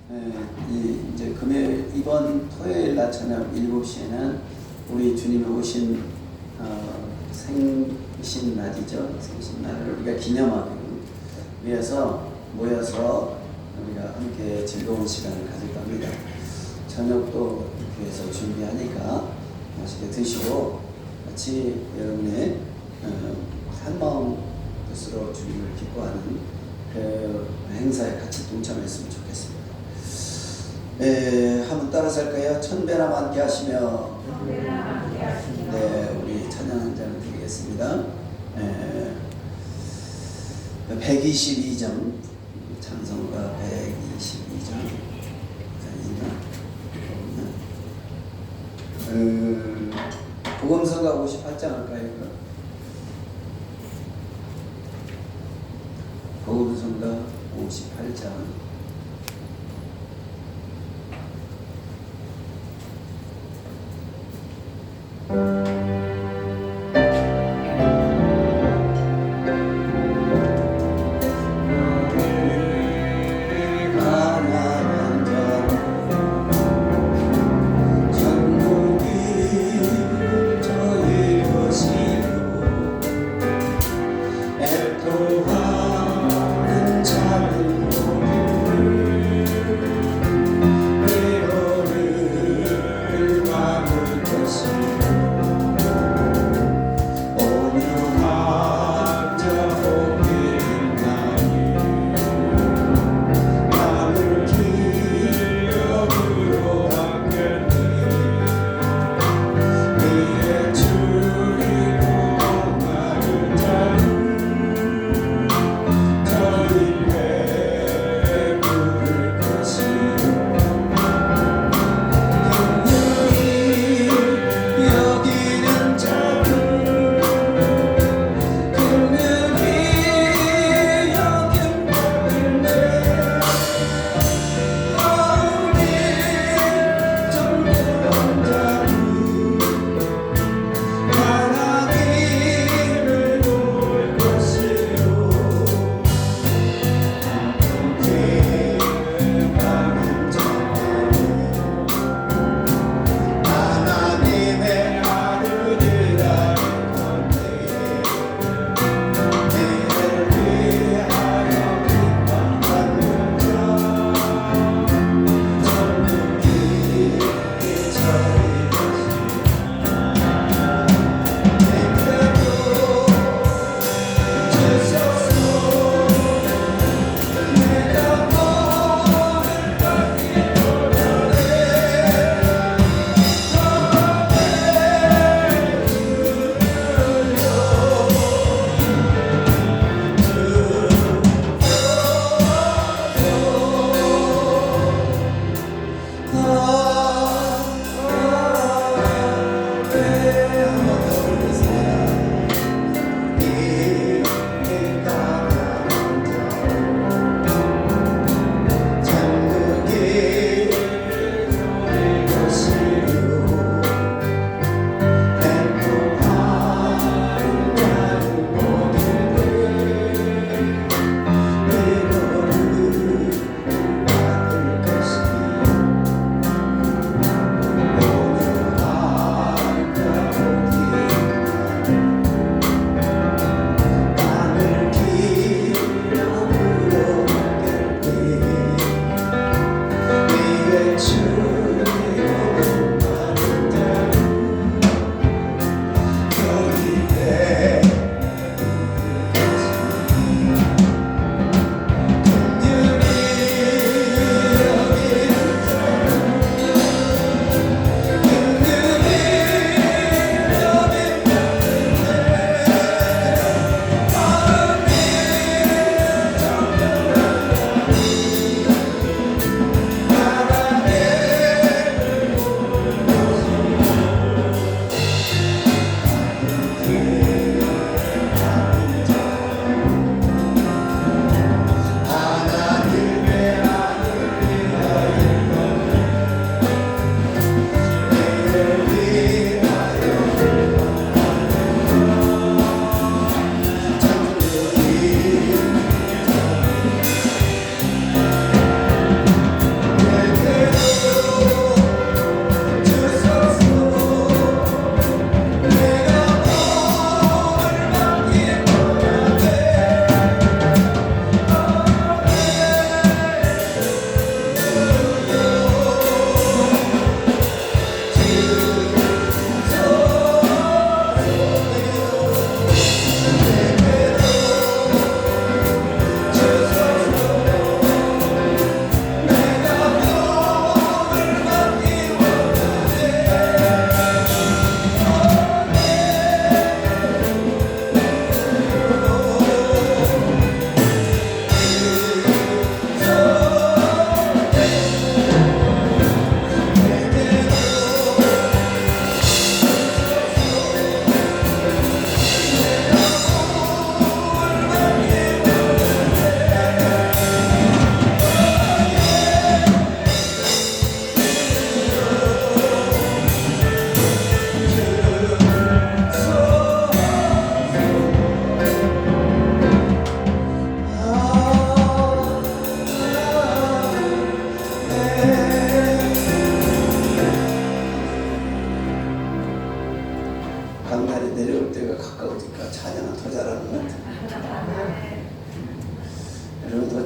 이제 금요일 이번 토요일 날 저녁 7시에는 우리 주님이 오신 생신날이죠. 생신날을 우리가 기념하기 위해서 모여서 우리가 함께 즐거운 시간을 가질 겁니다. 저녁도 교회에서 준비하니까 맛있게 드시고 같이 여러분의 한마음 뜻으로 주님을 기뻐하는 그 행사에 같이 동참했으면 좋겠습니다. 한번 따라서 할까요? 천배나 함께 하시며 네, 우리 찬양 한 장을 드리겠습니다. 122장 찬송가 122장 복음서가 58장 할까요? 복음서가 58장 애통하는 자는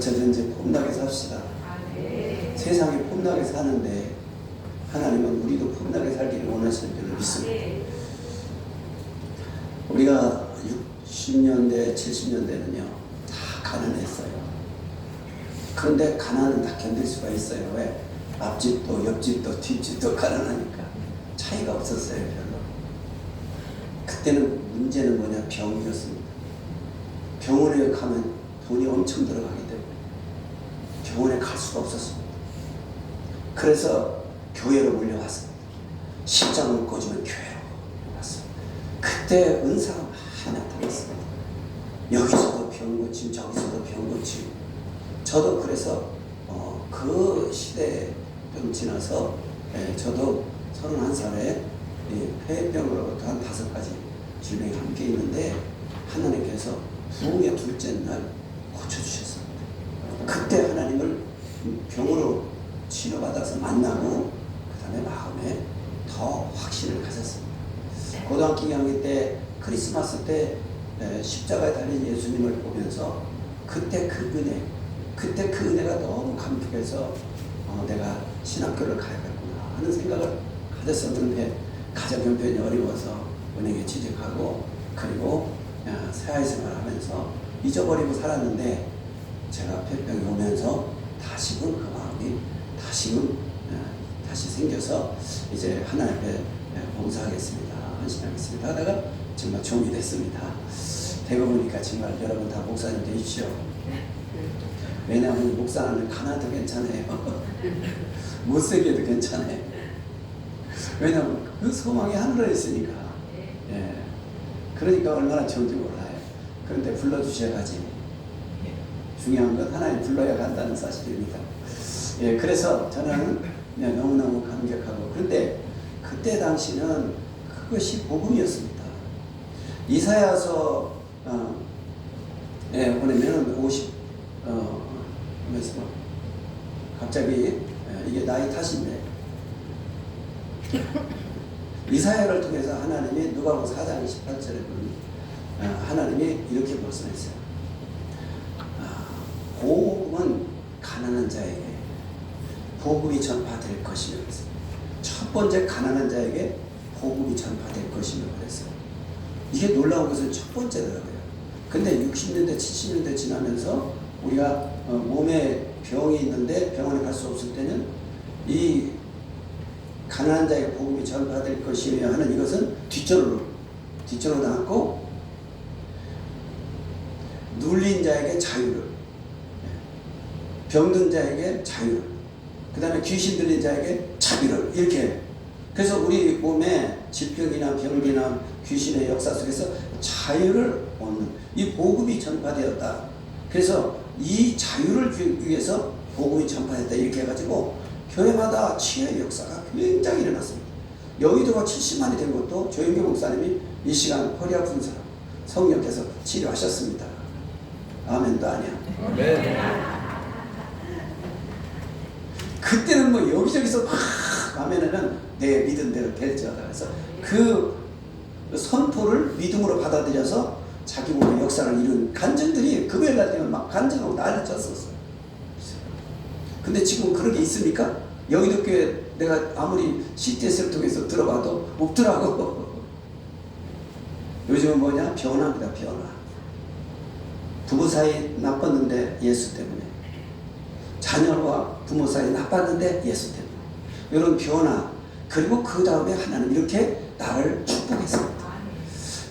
거쳐든지 폼나게 삽시다. 세상이 폼나게 사는데 하나님은 우리도 폼나게 살기를 원하시는 줄로 믿습니다. 우리가 60년대, 70년대는요 다 가난했어요. 그런데 가난은 다 견딜 수가 있어요. 왜? 앞집도 옆집도 뒷집도 가난하니까 차이가 없었어요. 별로. 그때는 문제는 뭐냐? 병이었습니다. 병원에 가면 돈이 엄청 들어가기 때문에 병원에 갈 수가 없었습니다. 그래서 교회로 몰려왔습니다. 십자가를 꽂으면 교회로 왔습니다. 그때 은사가 많이 나타났습니다. 여기서도 병 고침, 저기서도 병 고침. 저도 그래서 그 시대에 좀 지나서 저도 31살에 폐병으로부터 한 5가지 질병이 함께 있는데 하나님께서 부흥의 둘째 날 고쳐주셨습니다. 그때 하나님을 병으로 치료받아서 만나고 그 다음에 마음에 더 확신을 가졌습니다. 고등학교 2학년 때 크리스마스 때 십자가에 달린 예수님을 보면서 그때 그 은혜가 너무 감격해서 내가 신학교를 가야겠구나 하는 생각을 가졌었는데 가정 형편이 어려워서 은행에 취직하고 그리고 사회생활을 하면서 잊어버리고 살았는데 제가 폐병이 오면서 다시금 그 마음이 다시 생겨서 이제 하나님 앞에 봉사하겠습니다, 헌신하겠습니다 하다가 정말 종이 됐습니다. 되고 보니까 정말 여러분 다 목사님 되십시오. 왜냐하면 목사는 가난도 괜찮아요. 못생겨도 괜찮아요. 왜냐하면 그 소망이 하늘에 있으니까. 예. 그러니까 얼마나 좋은지 몰라요. 그런데 불러주셔야지. 중요한 건 하나님 불러야 간다는 사실입니다. 예, 그래서 저는 너무너무 감격하고, 그런데 그때 당시는 그것이 복음이었습니다. 이사야서 보내면 50 갑자기 이게 나이 탓인데 이사야를 통해서 하나님이 누가복음 4장 18절에 보면 하나님이 이렇게 말씀했어요. 복음은 가난한 자에게 복음이 전파될 것이며 그랬어요. 첫 번째 가난한 자에게 복음이 전파될 것이며 그랬어요. 이게 놀라운 것은 첫 번째더라고요. 근데 60년대 70년대 지나면서 우리가 몸에 병이 있는데 병원에 갈 수 없을 때는 이 가난한 자에게 복음이 전파될 것이며 하는 이것은 뒷전으로 나왔고, 눌린 자에게 자유를, 병든 자에게 자유를, 그 다음에 귀신 들린 자에게 자비를, 이렇게. 그래서 우리 몸에 질병이나 병이나 귀신의 역사 속에서 자유를 얻는 이 복음이 전파되었다. 그래서 이 자유를 위해서 복음이 전파됐다 이렇게 해가지고 교회마다 치유의 역사가 굉장히 일어났습니다. 여의도가 70만이 된 것도 조영교 목사님이 이 시간 허리 아픈 사람 성령께서 치료하셨습니다. 아멘도 아니야. 아멘. 그때는 뭐 여기저기서 막 가면은 내 믿은 대로 될지어다. 그래서 그 선포를 믿음으로 받아들여서 자기 몸의 역사를 이룬 간증들이 금요일 날 되면 막 간증하고 난리 쳤었어요. 근데 지금 그런 게 있습니까? 여의도 교회 내가 아무리 CTS를 통해서 들어봐도 없더라고. 요즘은 뭐냐? 변화입니다. 변화. 부부 사이 나빴는데 예수 때문에, 자녀와 부모 사이 나빴는데 예수 때문에, 이런 변화. 그리고 그 다음에 하나님 이렇게 나를 축복했습니다.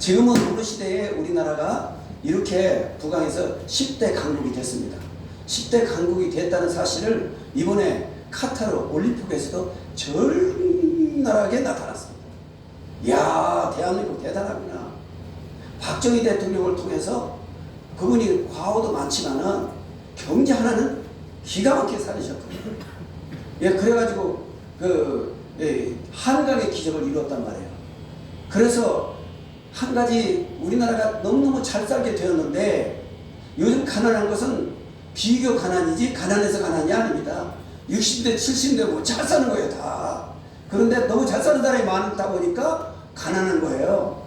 지금은 어느 시대에 우리나라가 이렇게 북한에서 10대 강국이 됐습니다. 10대 강국이 됐다는 사실을 이번에 카타르 올림픽에서도 적나라하게 나타났습니다. 이야, 대한민국 대단하구나. 박정희 대통령을 통해서 그분이 과오도 많지만은 경제 하나는 기가 막히게 살리셨거든요. 예, 그래가지고 한강의 기적을 이루었단 말이에요. 그래서 한 가지 우리나라가 너무너무 잘 살게 되었는데, 요즘 가난한 것은 비교 가난이지 가난해서 가난이 아닙니다. 60대 70대 뭐 잘 사는 거예요 다. 그런데 너무 잘 사는 사람이 많다 보니까 가난한 거예요.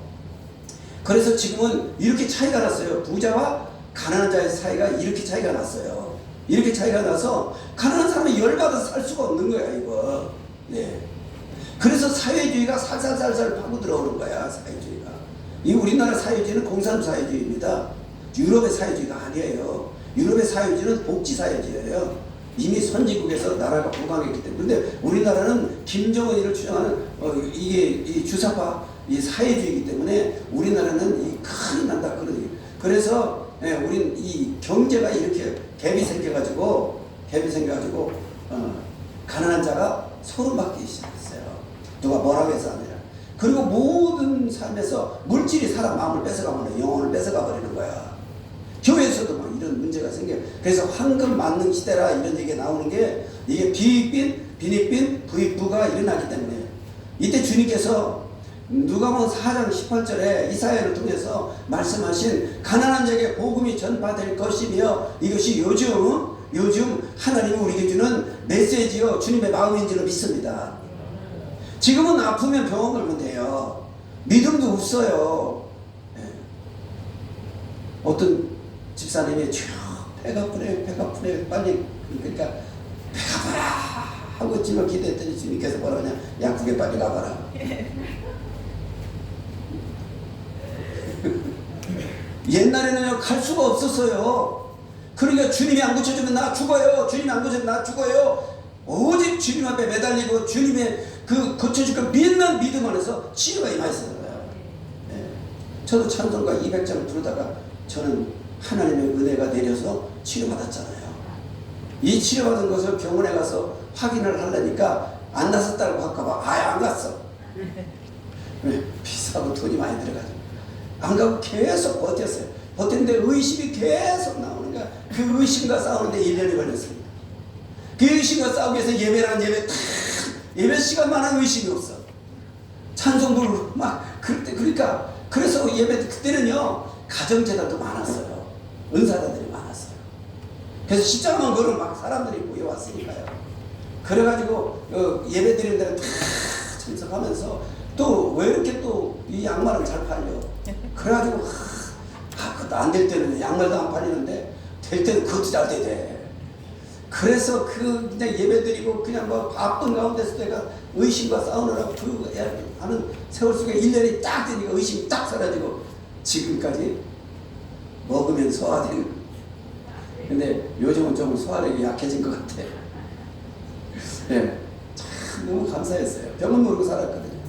그래서 지금은 이렇게 차이가 났어요. 부자와 가난한 자의 사이가 이렇게 차이가 났어요. 이렇게 차이가 나서 가난한 사람이 열받아서 살 수가 없는 거야 이거. 네. 그래서 사회주의가 살살살살 파고 들어오는 거야. 사회주의가. 이 우리나라 사회주의는 공산사회주의입니다. 유럽의 사회주의가 아니에요. 유럽의 사회주의는 복지사회주의예요. 이미 선진국에서 나라가 부강했기 때문에. 근데 우리나라는 김정은이를 주장하는 이게 이 주사파 이 사회주의이기 때문에 우리나라는 이 큰일 난다 그러니. 그래서 우린 이 경제가 이렇게 갭이 생겨가지고 가난한 자가 소름받기 시작했어요. 누가 뭐라고 해서 아니라. 그리고 모든 삶에서 물질이 사람 마음을 뺏어가면 영혼을 뺏어가 버리는 거야. 교회에서도 막 이런 문제가 생겨요. 그래서 황금 만능 시대라 이런 얘기가 나오는 게 이게 비익빈, 부익부가 일어나기 때문에 이때 주님께서 누가복음 4장 18절에 이사야를 통해서 말씀하신 가난한 자에게 복음이 전파될 것이며 이것이 요즘 하나님이 우리에게 주는 메시지요 주님의 마음인 줄로 믿습니다. 지금은 아프면 병원 가면 돼요. 믿음도 없어요. 어떤 집사님이 배가 아프네 빨리 그러니까 배가 아파라 하고 집을 기도했더니 주님께서 뭐라냐 약국에 빨리 가봐라. 옛날에는요 갈 수가 없었어요. 그러니까 주님이 안 고쳐주면 나 죽어요. 주님이 안 고쳐주면 나 죽어요. 오직 주님 앞에 매달리고 주님의 그 고쳐줄 걸 믿는 믿음 안에서 치료가 임하였어요. 저도 찬송가 200장 부르다가 저는 하나님의 은혜가 내려서 치료받았잖아요. 이 치료받은 것을 병원에 가서 확인을 하려니까 안 났었다고 할까봐 아예 안 갔어. 왜? 비싸고 돈이 많이 들어가지고 안 가고 계속 버텼어요. 버텼는데 의심이 계속 나오는 거야. 그 의심과 싸우는데 1년이 걸렸습니다. 그 의심과 싸우기 위해서 예배라는 예배 시간만한 의심이 없어. 찬송 부르고 막 그러니까 그래서 예배 그때는요 가정제단도 많았어요. 은사자들이 많았어요. 그래서 십자가만 걸어 막 사람들이 모여왔으니까요. 그래가지고 예배 드리는 데는 다 참석하면서 또 왜 이렇게 또 이 양말은 잘 팔려. 그래가지고 그것도 안 될 때는 양말도 안 팔리는데 될 때는 그것도 잘 되대. 그래서 그냥 예배 드리고 그냥 뭐 바쁜 가운데서 내가 의심과 싸우느라고 하는 세월 속에 1년이 딱 되니까 의심이 딱 사라지고 지금까지 먹으면 소화되는. 근데 요즘은 좀 소화력이 약해진 것 같아. 네. 참 너무 감사했어요. 병원 모르고 살았거든요.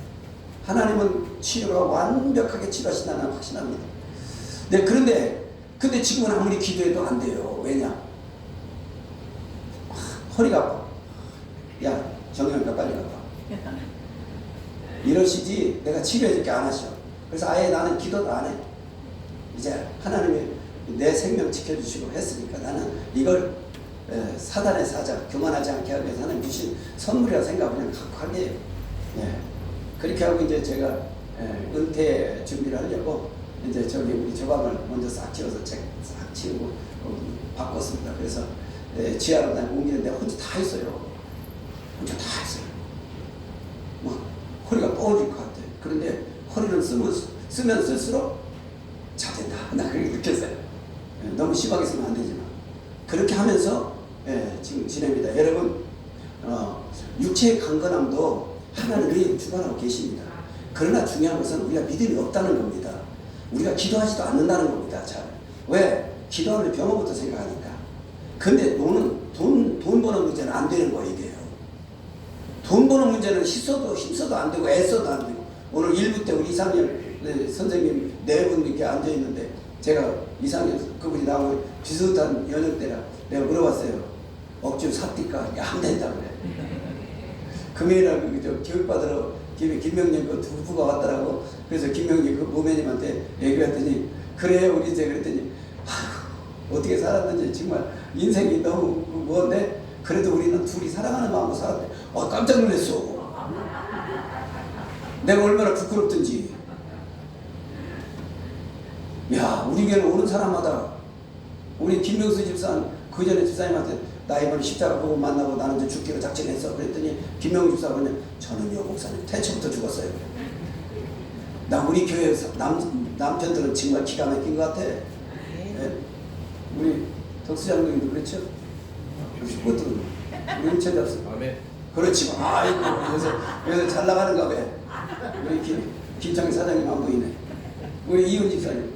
하나님은 치료가 완벽하게 치료하신다는 확신합니다. 네, 근데 지금은 아무리 기도해도 안 돼요. 왜냐? 허리가 아파. 야, 정형외과 빨리 가봐. 이러시지 내가 치료해줄게 안 하셔. 그래서 아예 나는 기도도 안 해. 이제 하나님이 내 생명 지켜주시고 했으니까 나는 이걸 사단의 사자 교만하지 않게 하기 위해서 하나님 주신 선물이라 생각하고 그냥 갖고 하게요. 네. 그렇게 하고 이제 제가 은퇴 준비를 하려고 이제 저기 우리 조방을 먼저 싹 치워서 싹 치우고 바꿨습니다. 그래서 지하로 옮기는데 혼자 다 했어요. 혼자 다 했어요. 막 허리가 뻐질 것 같아. 그런데 허리를 쓰면 쓸수록 잘 된다. 나 그렇게 느꼈어요. 너무 심하게 쓰면 안 되지만 그렇게 하면서 지금 지냅니다. 여러분 육체의 강건함도 하나님이 주관하고 계십니다. 그러나 중요한 것은 우리가 믿음이 없다는 겁니다. 우리가 기도하지도 않는다는 겁니다. 잘. 왜? 기도하면 병원부터 생각하니까. 근데 돈 버는 문제는 안 되는 거 이게요. 돈 버는 문제는 힘써도 안 되고 애써도 안 되고. 오늘 1부 때 우리 이상열 선생님 4분 이렇게 앉아 있는데 제가 이상열 그분이 나오고 비슷한 연령 때라 내가 물어봤어요. 억지로 삽니까? 안 된다 그래. 금요일날 교육받으러 김명님 그 부부가 왔더라고. 그래서 김명님 그 부모님한테 얘기를 했더니 그래요 우리 이제 그랬더니 어떻게 살았는지 정말 인생이 너무 뭔데 그래도 우리는 둘이 사랑하는 마음으로 살았대. 깜짝 놀랐어. 내가 얼마나 부끄럽든지. 야 우리 교회는 오는 사람마다 우리 김명수 집사는 그 전에 집사님한테 나 이번에 십자가 보고 만나고 나는 이제 죽기로 작정했어. 그랬더니 김명수 집사가 그러냐 저는요 목사님 태초부터 죽었어요. 나 우리 교회 남편들은 정말 기가 막힌 것 같아. 네? 우리 덕수 장로님도 그렇죠? 그것도 우리 체대 없어. 아멘. 그렇지. 아이고 요새 잘 나가는가 봐. 우리 김창희 사장님 안 보이네. 우리 이훈 집사님.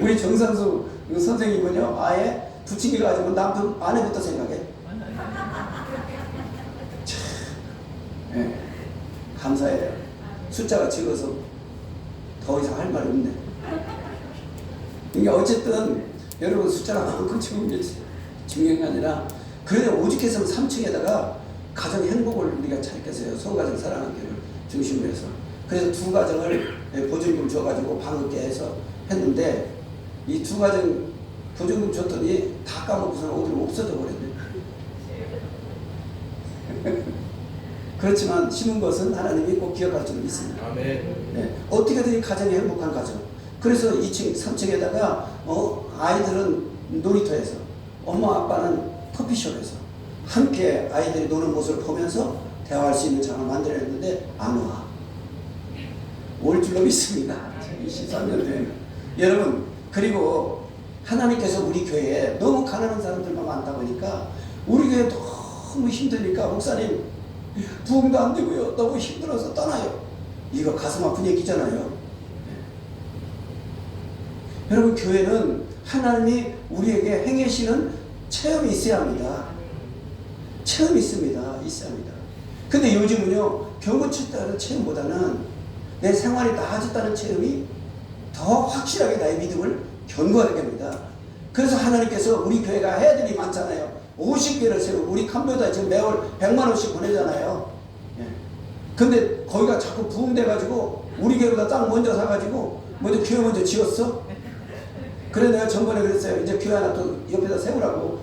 우리 정상수 선생님은요 아예 부침개 가지고 남편 아내부터 생각해. 참, 예, 감사해요. 숫자가 적어서 더 이상 할 말이 없네. 그러니까 어쨌든 여러분 숫자가 많고 적은 게 중요한 게 아니라 그래도 오죽해서 3층에다가 가정 행복을 우리가 찾겠어요. 소가정 사랑하는 교회를 중심으로 해서. 그래서 두 가정을 보증금 줘가지고 방긋게 해서 했는데 이 두 가정 보증금 줬더니 다 까먹고서 어디로 없어져 버렸네. 그렇지만 심은 것은 하나님이 꼭 기억할 줄 믿습니다. 아멘. 네. 어떻게든 이 가정이 행복한 가정. 그래서 2층, 3층에다가 아이들은 놀이터에서 엄마 아빠는 커피숍에서 함께 아이들이 노는 모습을 보면서 대화할 수 있는 장을 만들어냈는데 안 와. 올 줄로 믿습니다. 23년 된 여러분, 그리고 하나님께서 우리 교회에 너무 가난한 사람들만 많다 보니까 우리 교회 너무 힘드니까 목사님 부흥도 안 되고요. 너무 힘들어서 떠나요. 이거 가슴 아픈 얘기잖아요. 여러분, 교회는 하나님이 우리에게 행하시는 체험이 있어야 합니다. 체험이 있습니다. 있어야 합니다. 근데 요즘은요, 병고쳤다는 체험보다는 내 생활이 나아졌다는 체험이 더 확실하게 나의 믿음을 견고하게 합니다. 그래서 하나님께서 우리 교회가 해야 될 일이 많잖아요. 50개를 세우고 우리 캄보디아에 지금 매월 100만원씩 보내잖아요. 예. 근데 거기가 자꾸 부흥돼가지고 우리 교회보다 땅 먼저 사가지고 먼저 교회 먼저 지었어. 그래 내가 전번에 그랬어요. 이제 교회 하나 또 옆에다 세우라고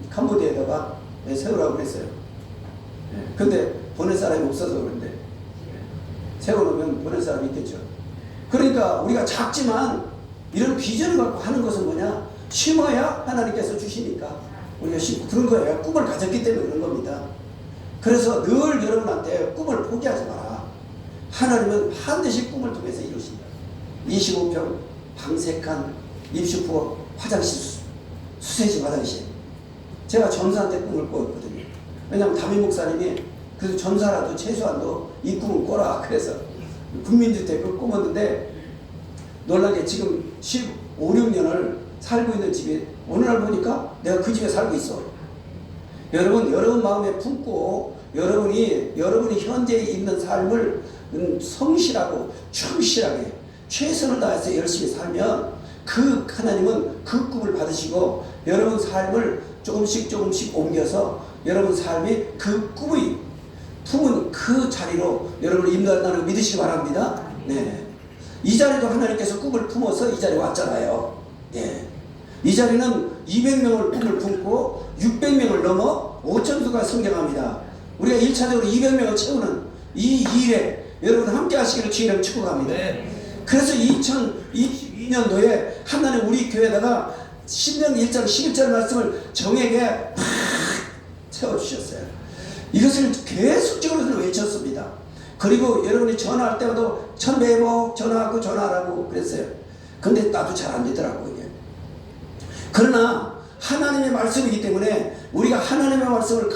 캄보디아에다가 세우라고 그랬어요. 예. 근데 보낼 사람이 없어서 그런데 세워놓으면 보낼 사람이 있겠죠. 그러니까 우리가 작지만 이런 비전을 갖고 하는 것은 뭐냐? 심어야 하나님께서 주시니까 우리가 심고 그런 거예요. 꿈을 가졌기 때문에 그런 겁니다. 그래서 늘 여러분한테 꿈을 포기하지 마라. 하나님은 반드시 꿈을 통해서 이루신다. 25평 방 3칸 입주부엌 화장실 수세식 화장실. 제가 전사한테 꿈을 꿨거든요. 왜냐하면 담임 목사님이 그래서 전사라도 최소한도 이 꿈을 꿔라. 그래서 국민주택을 꾸었는데 놀란 게 지금 15, 16년을 살고 있는 집이 어느 날 보니까 내가 그 집에 살고 있어. 여러분 마음에 품고 여러분이 현재 있는 삶을 성실하고 충실하게 최선을 다해서 열심히 살면 그 하나님은 그 꿈을 받으시고 여러분 삶을 조금씩 옮겨서 여러분 삶이 그 꿈의 품은 그 자리로 여러분을 인도한다는 걸 믿으시기 바랍니다. 네. 이 자리도 하나님께서 꿈을 품어서 이 자리에 왔잖아요. 예. 이 자리는 200명을 꿈을 품고 600명을 넘어 5천수가 성장합니다. 우리가 1차적으로 200명을 채우는 이 일에 여러분 함께 하시기를 주의를 축복합니다. 네. 그래서 2022년도에 하나님 우리 교회에다가 신명 1장 11절 말씀을 정에게 팍 채워주셨어요. 이것을 계속적으로 외쳤습니다. 그리고 여러분이 전화할 때마다 천배복 전화하라고 그랬어요. 근데 나도 잘 안 되더라고요. 그러나 하나님의 말씀이기 때문에 우리가 하나님의 말씀을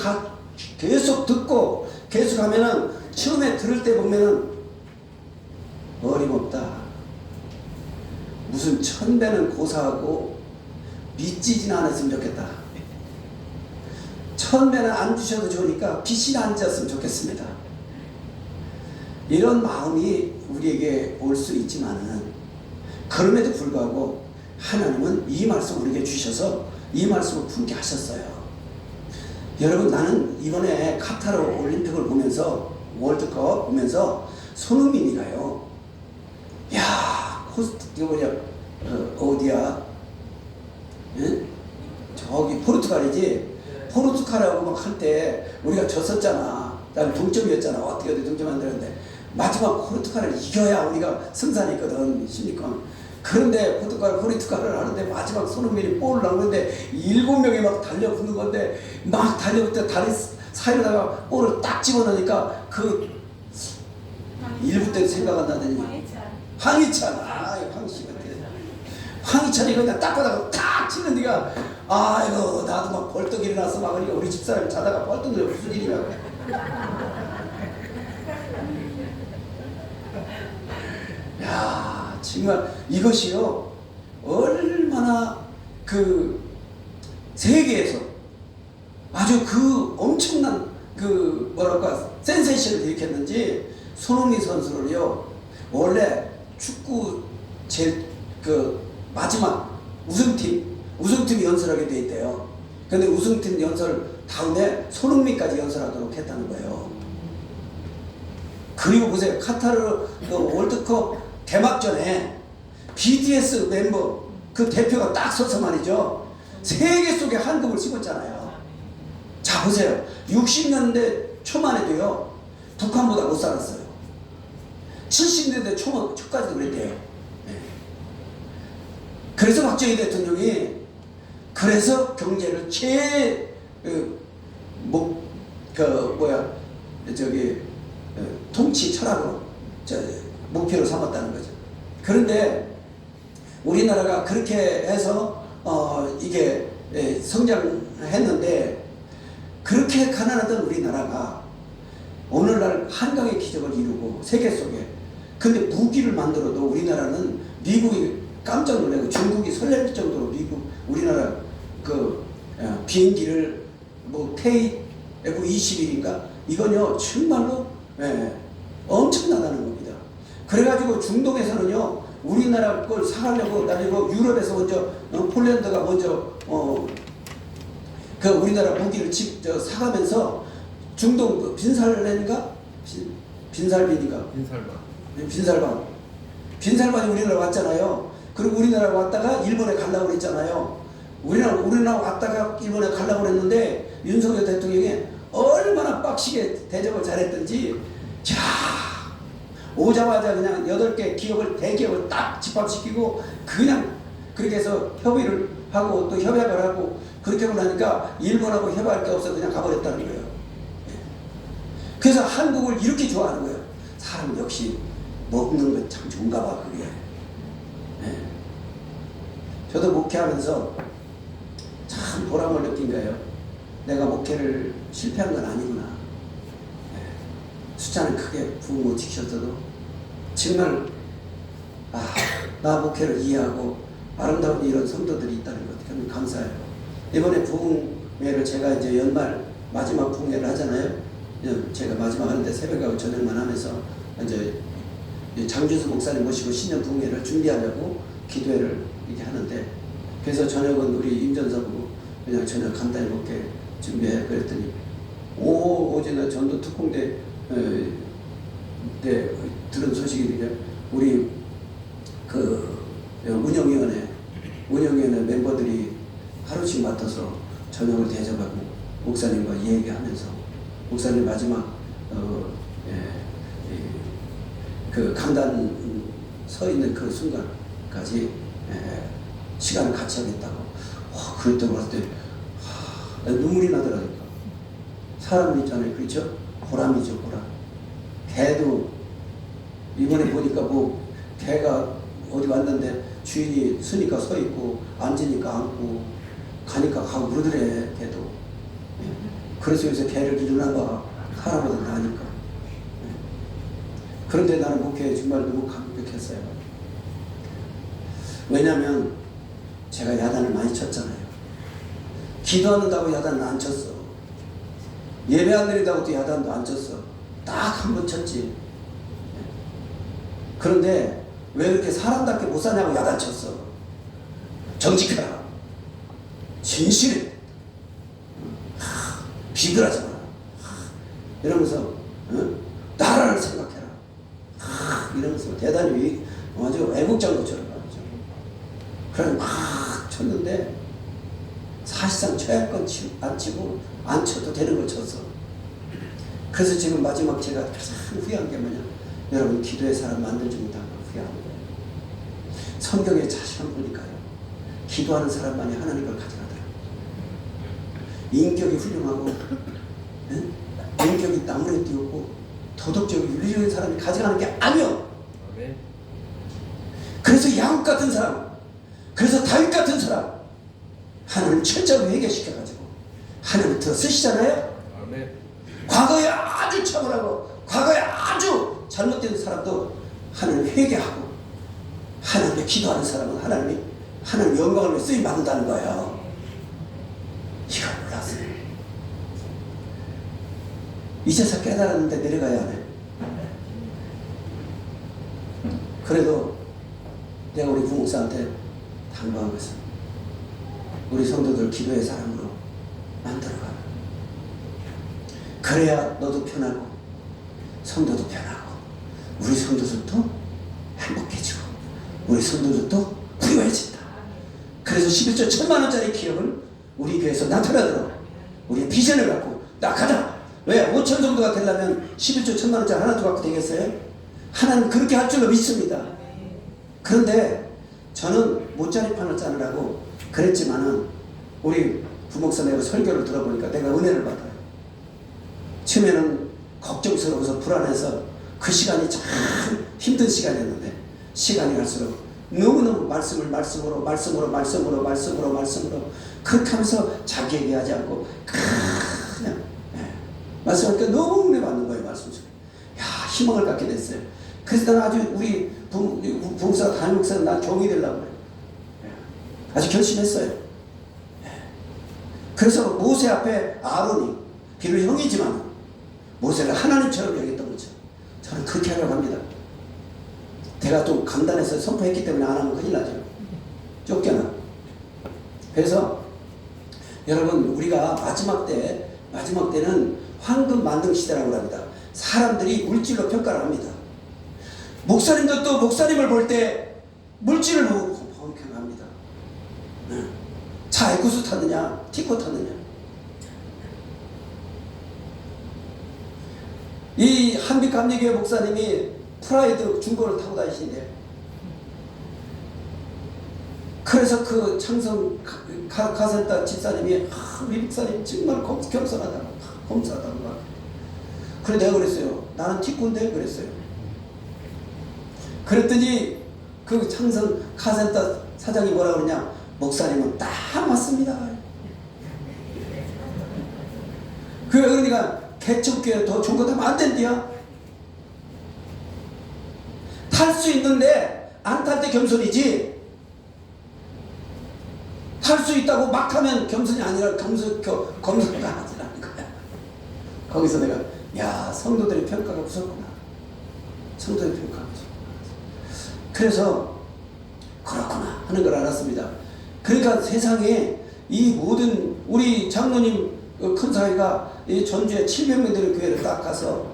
계속 듣고 계속 하면은 처음에 들을 때 보면은 어림없다. 무슨 천배는 고사하고 빚지진 않았으면 좋겠다. 천배는 안 주셔도 좋으니까 빚이 안 졌으면 좋겠습니다. 이런 마음이 우리에게 올 수 있지만은 그럼에도 불구하고 하나님은 이 말씀을 우리에게 주셔서 이 말씀을 품게 하셨어요. 여러분, 나는 이번에 카타르 올림픽을 보면서 월드컵 보면서 손흥민이가요. 야, 이거 뭐냐, 어디야? 예? 저기 포르투갈이지. 포르투갈하고 막 할 때 우리가 졌었잖아. 난 동점이었잖아. 어떻게 동점 안 되는데 마지막 포르투갈을 이겨야 우리가 승산이 있거든. 16강. 그런데 포르투갈을 하는데 마지막 손흥민이 볼을 나오는데 7명이 막 달려붙는 건데 막 달려붙을 때 다리 사이로다가 볼을 딱 집어넣으니까 그 1부 때 생각 안 나더니 황희찬. 황희찬. 황희찬이 그냥 딱바닥으로 탁 치는 데가 아이고 나도 막 벌떡 일어나서 막 그러니까 우리 집사람이 자다가 벌떡 일어나 무슨 일이냐고. 야 정말 이것이요 얼마나 그 세계에서 아주 그 엄청난 그 뭐랄까 센세이션을 일으켰는지 손흥민 선수를요 원래 축구 그 마지막 우승팀이 연설하게 돼 있대요. 근데 우승팀 연설 다음에 손흥민까지 연설하도록 했다는 거예요. 그리고 보세요. 카타르 그 월드컵 개막전에 BTS 멤버 그 대표가 딱 서서 말이죠. 세계 속에 한국을 심었잖아요. 자 보세요. 60년대 초만 해도요. 북한보다 못 살았어요. 70년대 초까지도 그랬대요. 네. 그래서 박정희 대통령이 그래서 경제를 통치 철학으로 목표로 삼았다는 거죠. 그런데 우리나라가 그렇게 해서 이게 성장했는데 그렇게 가난하던 우리나라가 오늘날 한강의 기적을 이루고 세계 속에 근데 무기를 만들어도 우리나라는 미국이 깜짝 놀라고 중국이 설렐 정도로 우리나라 그 비행기를 뭐 KF-21인가 이건요 정말로 엄청나다는 겁니다. 그래가지고 중동에서는요 우리나라 걸 사가려고 나중에 유럽에서 먼저 폴란드가 먼저 그 우리나라 무기를 사가면서 중동 빈살반인가 빈살반이 우리나라 왔잖아요. 그리고 우리나라 왔다가 일본에 가려고 그랬잖아요. 우리나라 왔다가 일본에 가려고 그랬는데 윤석열 대통령이 얼마나 빡시게 대접을 잘했던지 자 오자마자 그냥 8개 대기업을 딱 집합시키고 그냥 그렇게 해서 협의를 하고 또 협약을 하고 그렇게 하고 나니까 일본하고 협의할 게 없어 그냥 가버렸다는 거예요. 그래서 한국을 이렇게 좋아하는 거예요. 사람 역시 먹는 건 참 좋은가 봐 그게. 저도 목회하면서 참 보람을 느낀 거예요. 내가 목회를 실패한 건 아니구나. 숫자는 크게 부흥 못 지켰어도 정말 나 목회를 이해하고 아름다운 이런 성도들이 있다는 것 참 감사해요. 이번에 부흥회를 제가 이제 연말 마지막 부흥회를 하잖아요. 제가 마지막 하는데 새벽하고 저녁만 하면서 이제 장준수 목사님 모시고 신년 부흥회를 준비하려고 기도회를 이렇게 하는데 그래서 저녁은 우리 임전사부 그냥 저녁 간단히 먹게 준비해 그랬더니 오전에 전도 특공대 때 들은 소식이 우리 그 운영위원회 멤버들이 하루씩 맡아서 저녁을 대접하고 목사님과 얘기하면서 목사님 마지막 그 강단 서 있는 그 순간까지 시간을 같이 하겠다고 그랬다고 봤을 때 눈물이 나더라니까. 사람은 있잖아요. 그렇죠? 보람이죠 보람. 개도 이번에 보니까 뭐 개가 어디 왔는데 주인이 서니까 서 있고 앉으니까 앉고 가니까 가고 그러더래 개도. 그래서 요새 개를 기르나 봐. 사람보다 나으니까. 그런데 나는 목회에 정말 너무 감격했어요. 왜냐하면 제가 야단을 많이 쳤잖아요. 기도하는다고 야단을 안 쳤어. 예배 안 드린다고 또 야단도 안 쳤어. 딱 한 번 쳤지. 그런데 왜 그렇게 사람답게 못 사냐고 야단 쳤어. 정직해라. 진실해. 비굴하지 마라. 이러면서 나라를 생각해라. 이러면서 대단히 아주 애국자인 것처럼 말이죠. 그래서 막 쳤는데 사실상 쳐야 건 안 치고 안 쳐도 되는 걸 쳤어. 그래서 지금 마지막 제가 가장 후회한 게 뭐냐. 여러분 기도의 사람 만들지 못한 걸 후회하는 거예요. 성경에 자세히 보니까요. 기도하는 사람만이 하나님을 가져가더라고요. 인격이 훌륭하고 인격이 나무에 띄었고 도덕적으로 윤리적인 사람이 가져가는 게 아니요. 그래서 야곱 같은 사람 그래서 다윗 같은 사람 하나님 철저하게 회개시켜가지고 하나님 더 쓰시잖아요. 아멘. 과거에 아주 착오하고 과거에 아주 잘못된 사람도 하나님 회개하고 하나님께 기도하는 사람은 하나님 영광을 위해 쓰임 받는다는 거예요. 이걸 몰랐어요. 이제서 깨달았는데 내려가야 하네. 그래도 내가 우리 부목사한테 당부한 것은 우리 성도들 기도의 사람으로 만들어가. 그래야 너도 편하고 성도도 편하고 우리 성도들도 행복해지고 우리 성도들도 부유해진다. 그래서 11조 1,000,000원짜리 기업을 우리 교회에서 나타나도록 우리 비전을 갖고 나가자. 왜? 5천 정도가 되려면 11조 1,000,000원짜리 하나도 갖고 되겠어요? 하나님 그렇게 할 줄로 믿습니다. 그런데 저는 못자리판을 짜느라고 그랬지만은 우리 부목사 내가 설교를 들어보니까 내가 은혜를 받아요. 처음에는 걱정스러워서 불안해서 그 시간이 참 힘든 시간이었는데 시간이 갈수록 너무너무 말씀으로 그렇게 하면서 자기 얘기하지 않고 그냥 말씀하니까 너무 은혜 받는 거예요. 말씀 중에 희망을 갖게 됐어요. 그래서 나는 아주 우리 부목사 담임목사는 난 종이 되려고 그래요. 아주 결심했어요. 그래서 모세 앞에 아론이 비록 형이지만 모세를 하나님처럼 여겼던 거죠. 저는 그렇게 하려고 합니다. 제가 좀 강단해서 선포했기 때문에 안 하면 큰일 나죠. 쫓겨나. 그래서 여러분 우리가 마지막 때는 황금 만능 시대라고 합니다. 사람들이 물질로 평가를 합니다. 목사님들도 목사님을 볼 때 물질을 보고 평가합니다. 차 에쿠스 탔느냐 티코 탔느냐. 이 한빛감리교회 목사님이 프라이드 중고를 타고 다니시는데 그래서 그 창성 카센터 집사님이 우리 목사님 정말 겸손하다 검사하다고 막 그래 내가 그랬어요. 나는 티코인데 그랬어요. 그랬더니 그 창성 카센터 사장이 뭐라 그러냐 목사님은 딱 맞습니다. 그러니까 개척교회 더 좋은 거 타면 안 된디야. 탈 수 있는데 안 탈 때 겸손이지. 탈 수 있다고 막 타면 겸손이 아니라 검소가 아니라는 거야. 거기서 내가 야 성도들의 평가가 무섭구나. 성도의 평가가 무섭구나. 그래서 그렇구나 하는 걸 알았습니다. 그러니까 세상에 이 모든 우리 장로님 큰 사회가 이 전주에 700명 되는 교회를 딱 가서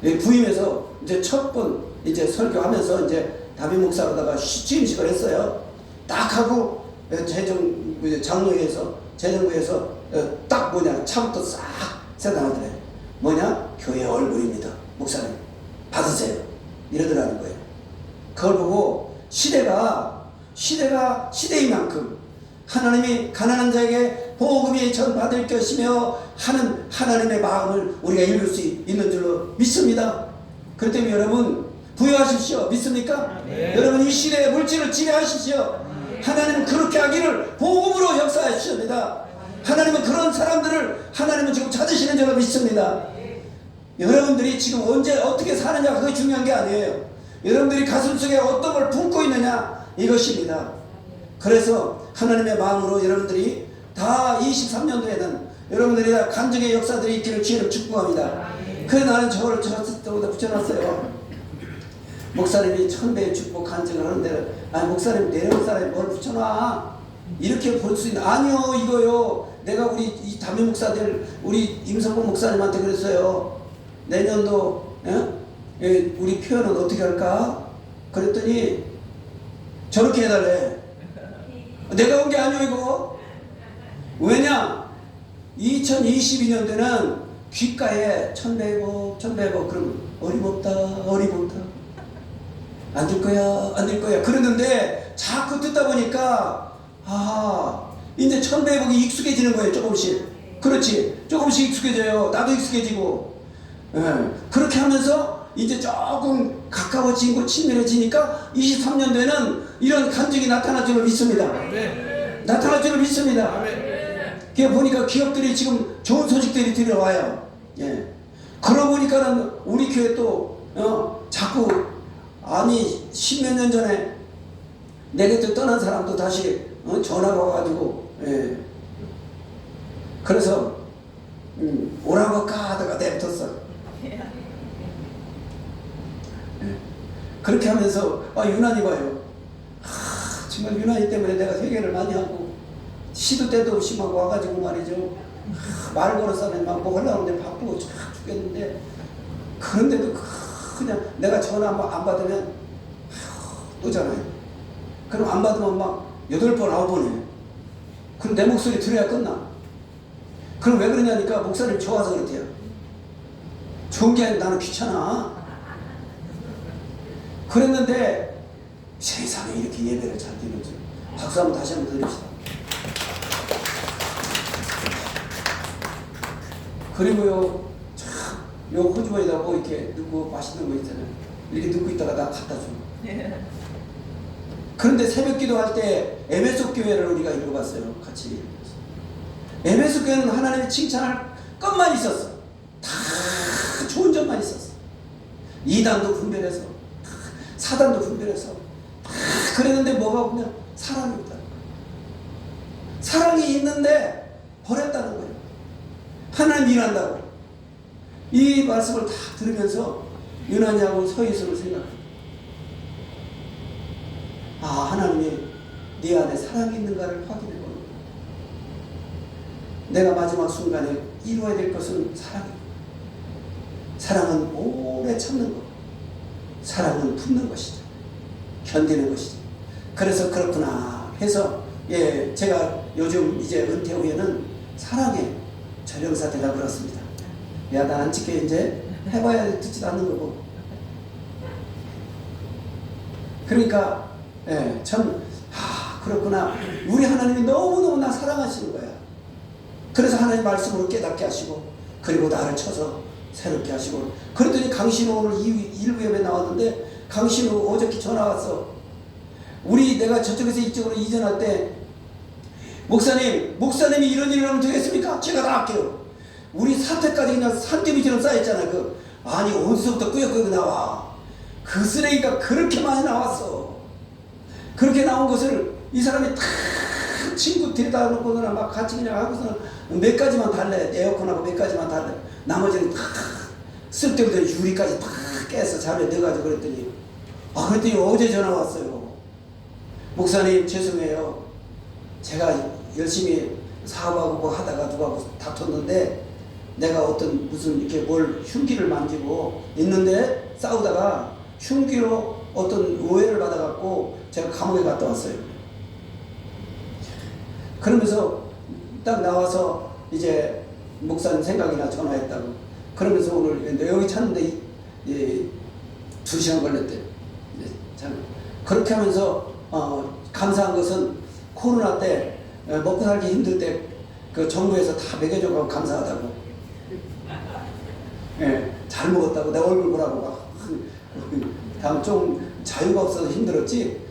부임해서 이제 첫 번 이제 설교하면서 이제 담임 목사로다가 취임식을 했어요. 딱 하고 장로회에서 재정부에서 딱 차부터 싹 세단하더래. 교회 얼굴입니다. 목사님 받으세요. 이러더라는 거예요. 그걸 보고 시대가 시대인 만큼 하나님이 가난한 자에게 복음이 전받을 것이며 하는 하나님의 마음을 우리가 이룰 수 있는 줄로 믿습니다. 그렇기 때문에 여러분 부여하십시오. 믿습니까? 네. 여러분 이 시대의 물질을 지배하십시오. 하나님은 그렇게 하기를 복음으로 역사하십니다. 하나님은 그런 사람들을 하나님은 지금 찾으시는 줄로 믿습니다. 여러분들이 지금 언제 어떻게 사느냐 그게 중요한 게 아니에요. 여러분들이 가슴속에 어떤 걸 품고 있느냐 이것입니다. 그래서 하나님의 마음으로 여러분들이 다 23년도에는 여러분들이 다 간증의 역사들이 있기를 기회를 축복합니다. 그래서 나는 저거다 붙여놨어요. 목사님이 1000배의 축복 간증을 하는데 목사님 내려올 사람이 뭘 붙여놔 이렇게 볼 수 있는 아니요 이거요. 내가 우리 이 담임 목사들 우리 임성근 목사님한테 그랬어요. 내년도 우리 표현은 어떻게 할까? 그랬더니 저렇게 해달래. 내가 온 게 아니오 이거. 왜냐 2022년도는 귓가에 1100억 그럼 어림없다 안 될 거야 그러는데 자꾸 듣다 보니까 이제 1100억이 익숙해지는 거예요. 조금씩. 그렇지 조금씩 익숙해져요. 나도 익숙해지고 그렇게 하면서 이제 조금 가까워지고 친밀해지니까 23년도에는 이런 간증이 나타날 줄로 믿습니다. 나타날 줄로 믿습니다. 그게 보니까 기업들이 지금 좋은 소식들이 들어와요. 예. 그러고 보니까는 우리 교회 또 자꾸 아니 십몇 년 전에 내 곁을 떠난 사람도 다시 전화가 와가지고 예. 그래서 오라고 할까 하다가 내뱉었어. 예. 그렇게 하면서 유난히 봐요. 정말 유난히 때문에 내가 회개를 많이 하고 시도 때도 없이 막 와가지고 말이죠. 말 걸어서는 막 뭐 하려고 하는데 바쁘고 죽겠는데 그런데도 그냥 내가 전화 안 받으면 또 전화해. 그럼 안 받으면 막 8번 9번 해. 그럼 내 목소리 들어야 끝나. 그럼 왜 그러냐니까 목사님 좋아서 그렇대요. 좋은 게 아니라 나는 귀찮아. 그랬는데 세상에 이렇게 예배를 잘 드리는 줄. 박수 한번 다시 한번 드립시다. 그리고요, 참, 요 호주머니에다 뭐 이렇게 넣고 맛있는 거 있잖아요. 이렇게 넣고 있다가 나 갖다 줘. 그런데 새벽 기도할 때 에베소 교회를 우리가 읽어봤어요. 같이. 에베소 교회는 하나님의 칭찬할 것만 있었어. 다 좋은 점만 있었어. 이단도 분별해서, 사단도 분별해서, 그랬는데 뭐가 없냐? 사랑이 없다. 사랑이 있는데 버렸다는 거예요. 하나님 일한다고. 이 말씀을 다 들으면서 유난히하고 서예수를 생각합니다. 하나님이 네 안에 사랑이 있는가를 확인해 보는 거예요. 내가 마지막 순간에 이루어야 될 것은 사랑이에요. 사랑은 오래 참는 것. 사랑은 품는 것이죠. 견디는 것이죠. 그래서 그렇구나 해서 제가 요즘 이제 은퇴 후에는 사랑의 전령사 되라 그렇습니다. 야, 나 안 지켜 이제 해봐야 듣지도 않는 거고. 그러니까 참 그렇구나. 우리 하나님이 너무너무 나 사랑하시는 거야. 그래서 하나님 말씀으로 깨닫게 하시고 그리고 나를 쳐서 새롭게 하시고 그랬더니 강신호 오늘 1부협에 나왔는데 강신호 어저께 전화 왔어. 내가 저쪽에서 이쪽으로 이전할 때 목사님이 이런 일을 하면 되겠습니까? 제가 다 할게요. 우리 사태까지 그냥 산더미처럼 쌓였잖아요. 아니 어디서부터 꾸역꾸역 나와. 그 쓰레기가 그렇게 많이 나왔어. 그렇게 나온 것을 이 사람이 다 친구 데려다 놓고나 막 같이 그냥 하고서는 몇 가지만 달래. 에어컨하고 몇 가지만 달래. 나머지는 다 쓸데없는 유리까지 다 깨서 자리에 넣어가지고 그랬더니 그랬더니 어제 전화 왔어요. 목사님 죄송해요. 제가 열심히 사업하고 뭐 하다가 누구하고 다퉜는데 내가 어떤 무슨 이렇게 흉기를 만지고 있는데 싸우다가 흉기로 어떤 오해를 받아갖고 제가 감옥에 갔다 왔어요. 그러면서 딱 나와서 이제 목사님 생각이나 전화했다고. 그러면서 오늘 여기 찾는데 2시간 걸렸대. 그렇게 하면서 감사한 것은 코로나 때 먹고 살기 힘들 때 그 정부에서 다 먹여줘서 감사하다고. 잘 먹었다고. 내 얼굴 보라고 막. 다음 좀 자유가 없어서 힘들었지.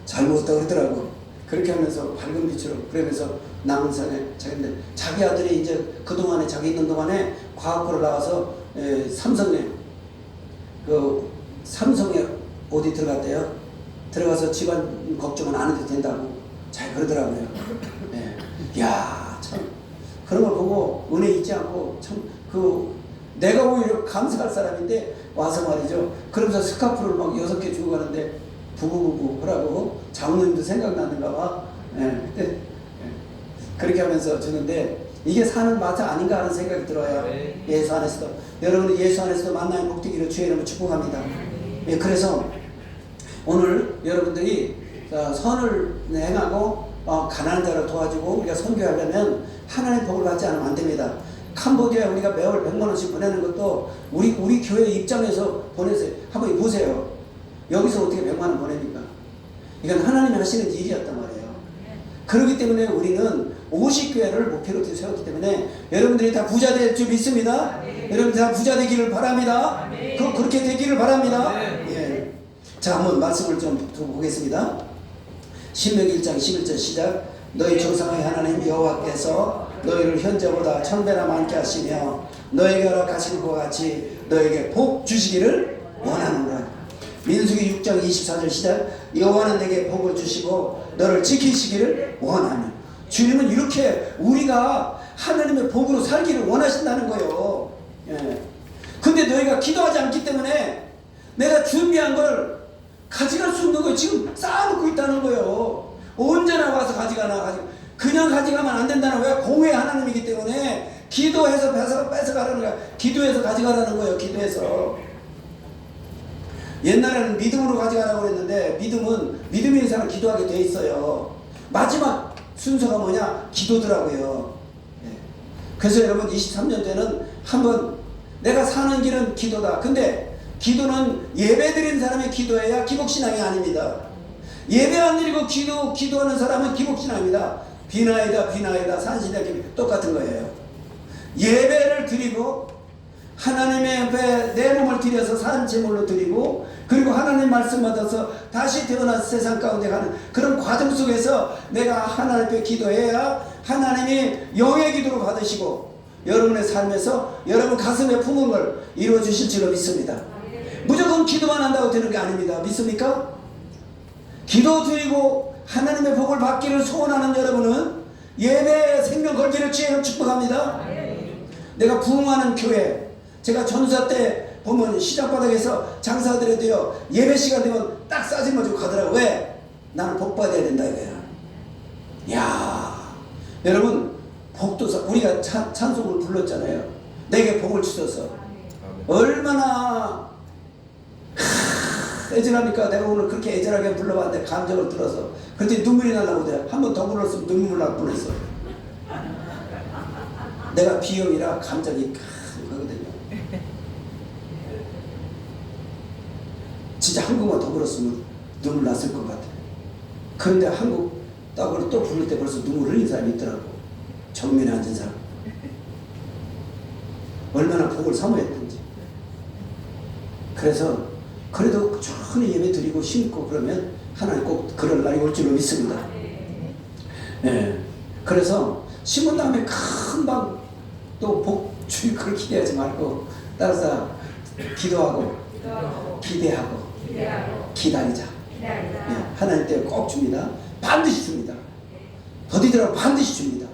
잘 먹었다고 그러더라고. 그렇게 하면서 밝은 빛으로 그러면서 남은 산에 자기 아들이 이제 그동안에 자기 있는 동안에 과학고를 나와서 삼성에 어디 들어갔대요. 들어가서 집안 걱정은 안 해도 된다고 잘 그러더라고요. 야, 참 그런 걸 보고 은혜 잊지 않고 참 내가 오히려 감사할 사람인데 와서 말이죠. 그러면서 스카프를 막 6개 주고 가는데 부부부부 하라고 장로님도 생각나는가 봐. 그렇게 하면서 주는데 이게 사는 맛이 아닌가 하는 생각이 들어요. 예수 안에서도. 여러분 예수 안에서도 만나는 복되기를 주의 이름으로 축복합니다. 그래서 오늘 여러분들이 선을 행하고 가난한 자를 도와주고 우리가 선교하려면 하나님의 복을 받지 않으면 안 됩니다. 캄보디아에 우리가 매월 100만 원씩 보내는 것도 우리 교회 입장에서 보내세요. 한번 보세요. 여기서 어떻게 100만 원 보냅니까? 이건 하나님이 하시는 일이었단 말이에요. 그렇기 때문에 우리는 50교회를 목표로 세웠기 때문에 여러분들이 다 부자 될 줄 믿습니다. 여러분들 다 부자 되기를 바랍니다. 그렇게 되기를 바랍니다. 자, 한번 말씀을 좀 보겠습니다. 신명기 1장 11절 시작. 너희 조상의 하나님 여호와께서 너희를 현재보다 1000배나 많게 하시며 너에게 허락하신 것 같이 너에게 복 주시기를 원하노라. 민수기 6장 24절 시작. 여호와는 내게 복을 주시고 너를 지키시기를 원하며. 주님은 이렇게 우리가 하나님의 복으로 살기를 원하신다는 거예요. 예. 근데 너희가 기도하지 않기 때문에 내가 준비한 걸 가져갈 수 없는 거예요. 지금 쌓아놓고 있다는 거예요. 언제나 와서 가져가나. 그냥 가져가면 안 된다는 거야. 공의 하나님이기 때문에 기도해서 뺏어가라는 거야. 기도해서 가져가라는 거예요. 기도해서. 옛날에는 믿음으로 가져가라고 그랬는데 믿음이 있는 사람은 기도하게 돼 있어요. 마지막 순서가 뭐냐? 기도더라고요. 그래서 여러분 23년 때는 한번 내가 사는 길은 기도다. 근데 기도는 예배 드린 사람이 기도해야 기복신앙이 아닙니다. 예배 안 드리고 기도하는 사람은 기복신앙입니다. 비나이다 산신이다 똑같은 거예요. 예배를 드리고 하나님의 앞에 내 몸을 드려서 산 제물로 드리고 그리고 하나님 말씀 받아서 다시 태어나서 세상 가운데 가는 그런 과정 속에서 내가 하나님 앞에 기도해야 하나님이 영의 기도로 받으시고 여러분의 삶에서 여러분 가슴에 품은 걸 이루어 주실 줄로 믿습니다. 무조건 기도만 한다고 되는 게 아닙니다. 믿습니까? 기도 드리고 하나님의 복을 받기를 소원하는 여러분은 예배에 생명 걸기를 주의로 축복합니다. 내가 부흥하는 교회, 제가 전사 때 보면 시장바닥에서 장사드려도요 예배 시간 되면 딱 싸진 가지고 가더라고. 왜? 나는 복 받아야 된다 이거야. 야, 여러분 복도 우리가 찬송을 불렀잖아요. 내게 복을 주셔서 얼마나 애절합니까? 내가 오늘 그렇게 애절하게 불러봤는데 감정을 들어서 그때 눈물이 나려고 그래. 한 번 더 불렀으면 눈물 날 뻔했어. 내가 비형이라 감정이 하거든요. 진짜 한 곡만 더 불렀으면 눈물 났을 것 같아요. 그런데 한국 따고를 또 부를 때 벌써 눈물 흘린 사람이 있더라고. 정면에 앉은 사람. 얼마나 복을 사모했던지. 그래서 그래도 천천히 예배 드리고 심고 그러면 하나님 꼭 그럴 날이 올 줄로 믿습니다. 예. 그래서 심은 다음에 금방 또 복 주일 그걸 기대하지 말고 따라서 기도하고 기대하고 기다리자. 예. 하나님 때문에 꼭 줍니다. 반드시 줍니다. 더디더라도 반드시 줍니다.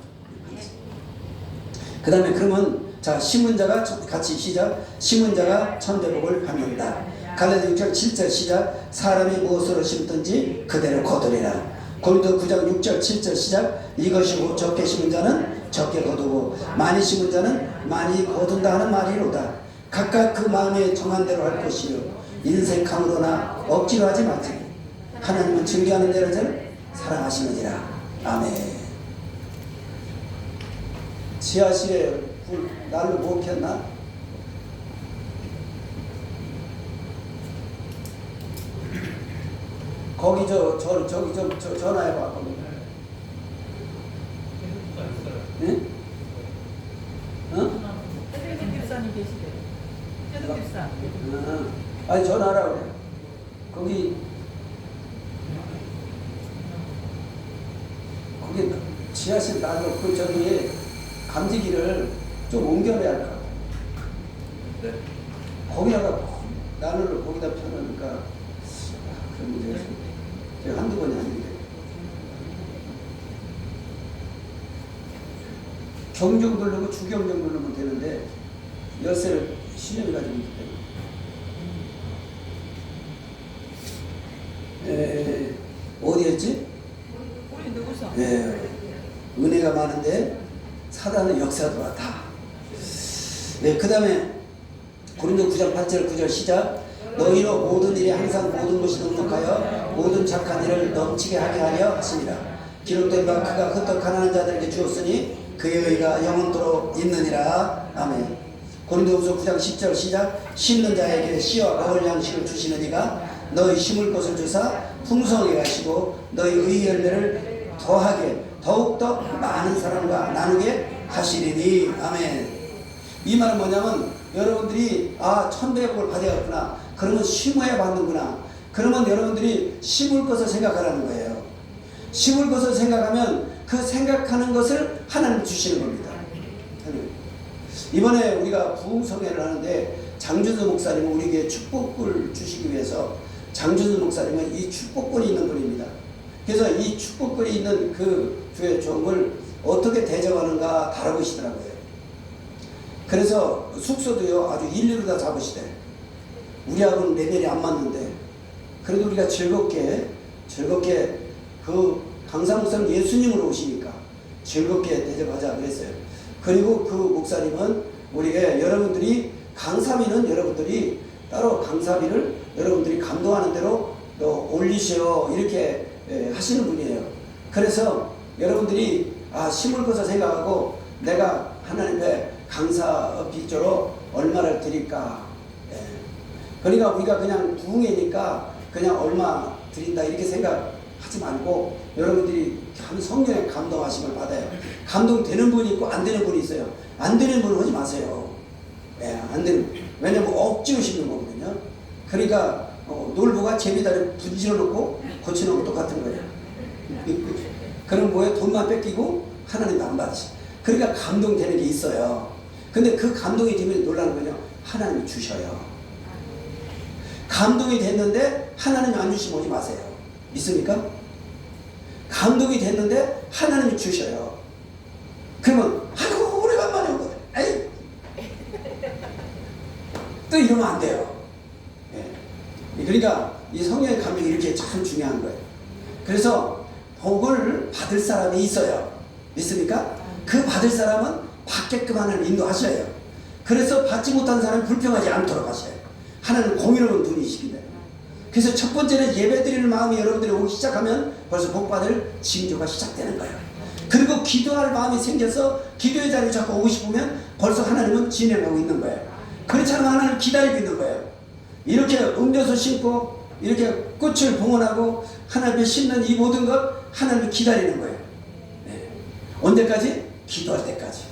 그 다음에 그러면 자 심은 자가 같이 시작. 심은 자가 천대복을 받는다. 갈라디아 6장 7절 시작. 사람이 무엇으로 심든지 그대로 거두리라. 고린도 9장 6절 7절 시작. 이것이 곧 적게 심은 자는 적게 거두고 많이 심은 자는 많이 거둔다 하는 말이로다. 각각 그 마음에 정한 대로 할 것이요 인색함으로나 억지로 하지 말지. 하나님은 증거하는 대로 저를 사랑하시느니라. 아멘. 지하실에 불 날로 못 켰나? 거기 저기 전화해봐. 응? 어? 태극 집사님 계시대요. 태극 집사. 아니 전화하라고 그래. 거기 지하실 날로 그 저기 감지기를 좀 옮겨내야 할 것 같아. 네. 거기다가 난로를 거기다 펴놓으니까 그런 문제가 있습니다. 한두 번이 아닌데. 경정 누르고 주경정 누르면 되는데 열쇠를 신념이 가지고 있기 때문에. 어디였지? 우리 누구서? 은혜가 많은데 사단은 역사도 많다. 그 다음에 고린도 9장 8절 9절 시작. 너희로 모든 일에 항상 모든 것이 넉넉하여 모든 착한 일을 넘치게 하게 하려 하시니라. 기록된 바 그가 흩어 가난한 자들에게 주었으니 그의 의가 영원토록 있느니라. 아멘. 고린도후서 9장 10절 시작. 심는 자에게 씨와 먹을 양식을 주시는 이가 너희 심을 것을 주사 풍성하게 하시고 너희 의 열매를 더하게 더욱더 많은 사람과 나누게 하시리니. 아멘. 이 말은 뭐냐면 여러분들이 천배복을 받아야겠구나. 그러면 심어야 받는구나. 그러면 여러분들이 심을 것을 생각하라는 거예요. 심을 것을 생각하면 그 생각하는 것을 하나님 주시는 겁니다. 이번에 우리가 부흥성회를 하는데 장준수 목사님은 우리에게 축복을 주시기 위해서 장준수 목사님은 이 축복권이 있는 분입니다. 그래서 이 축복권이 있는 그 주의 종을 어떻게 대접하는가 다뤄보시더라고요. 그래서 숙소도요 아주 일일이 다 잡으시대. 우리하고는 레벨이 안 맞는데 그래도 우리가 즐겁게 그 강사 목사님 예수님으로 오시니까 즐겁게 대접하자 그랬어요. 그리고 그 목사님은 우리에게 여러분들이 강사비는 여러분들이 따로 강사비를 여러분들이 감동하는 대로 올리시오 이렇게 하시는 분이에요. 그래서 여러분들이 심을 것을 생각하고 내가 하나님의 강사 빚으로 얼마를 드릴까. 그러니까 우리가 그냥 부흥회니까 그냥 얼마 드린다 이렇게 생각하지 말고 여러분들이 성령의 감동하심을 받아요. 감동되는 분이 있고 안 되는 분이 있어요. 안 되는 분은 하지 마세요. 안 되는, 왜냐면 억지로 심는 거거든요. 그러니까 놀부가 제비다리 분질러 놓고 고치는 거 똑같은 거예요. 그럼 뭐예요? 돈만 뺏기고 하나님도 안 받으시. 그러니까 감동되는 게 있어요. 근데 그 감동이 되면 놀라는 거냐? 하나님이 주셔요. 감동이 됐는데 하나님이 안 주시면 오지 마세요. 믿습니까? 감동이 됐는데 하나님이 주셔요. 그러면 아이고 오래간만에 오거든. 에이 또 이러면 안 돼요. 그러니까 이 성령의 감동이 이렇게 참 중요한 거예요. 그래서 복을 받을 사람이 있어요. 믿습니까? 그 받을 사람은 받게끔 하나님 인도하셔요. 그래서 받지 못한 사람은 불평하지 않도록 하셔요. 하나님 공의로운 분이시기 때문에. 그래서 첫 번째는 예배 드리는 마음이 여러분들이 오기 시작하면 벌써 복받을 징조가 시작되는 거예요. 그리고 기도할 마음이 생겨서 기도의 자리에 자꾸 오고 싶으면 벌써 하나님은 진행하고 있는 거예요. 그렇지 않으면 하나님 기다리고 있는 거예요. 이렇게 음료수 심고 이렇게 꽃을 봉헌하고 하나님의 심는 이 모든 것 하나님이 기다리는 거예요. 언제까지? 기도할 때까지.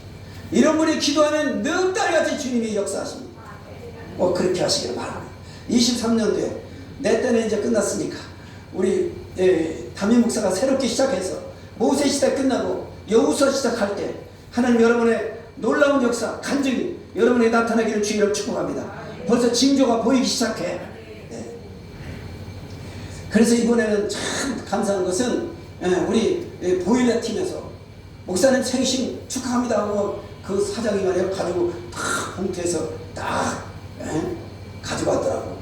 이런 분이 기도하면 넉 달같이 주님이 역사하십니다. 그렇게 하시기를 바랍니다. 23년도에 내 때는 이제 끝났으니까 우리 담임 목사가 새롭게 시작해서 모세 시대 끝나고 여호수아 시작할 때 하나님 여러분의 놀라운 역사 간증이 여러분에게 나타나기를 주의로 축복합니다. 벌써 징조가 보이기 시작해. 그래서 이번에는 참 감사한 것은 우리 보일러 팀에서 목사님 생신 축하합니다 하고 그 사장이 말이야 가지고 딱 봉투에서 딱 가지고 왔더라고.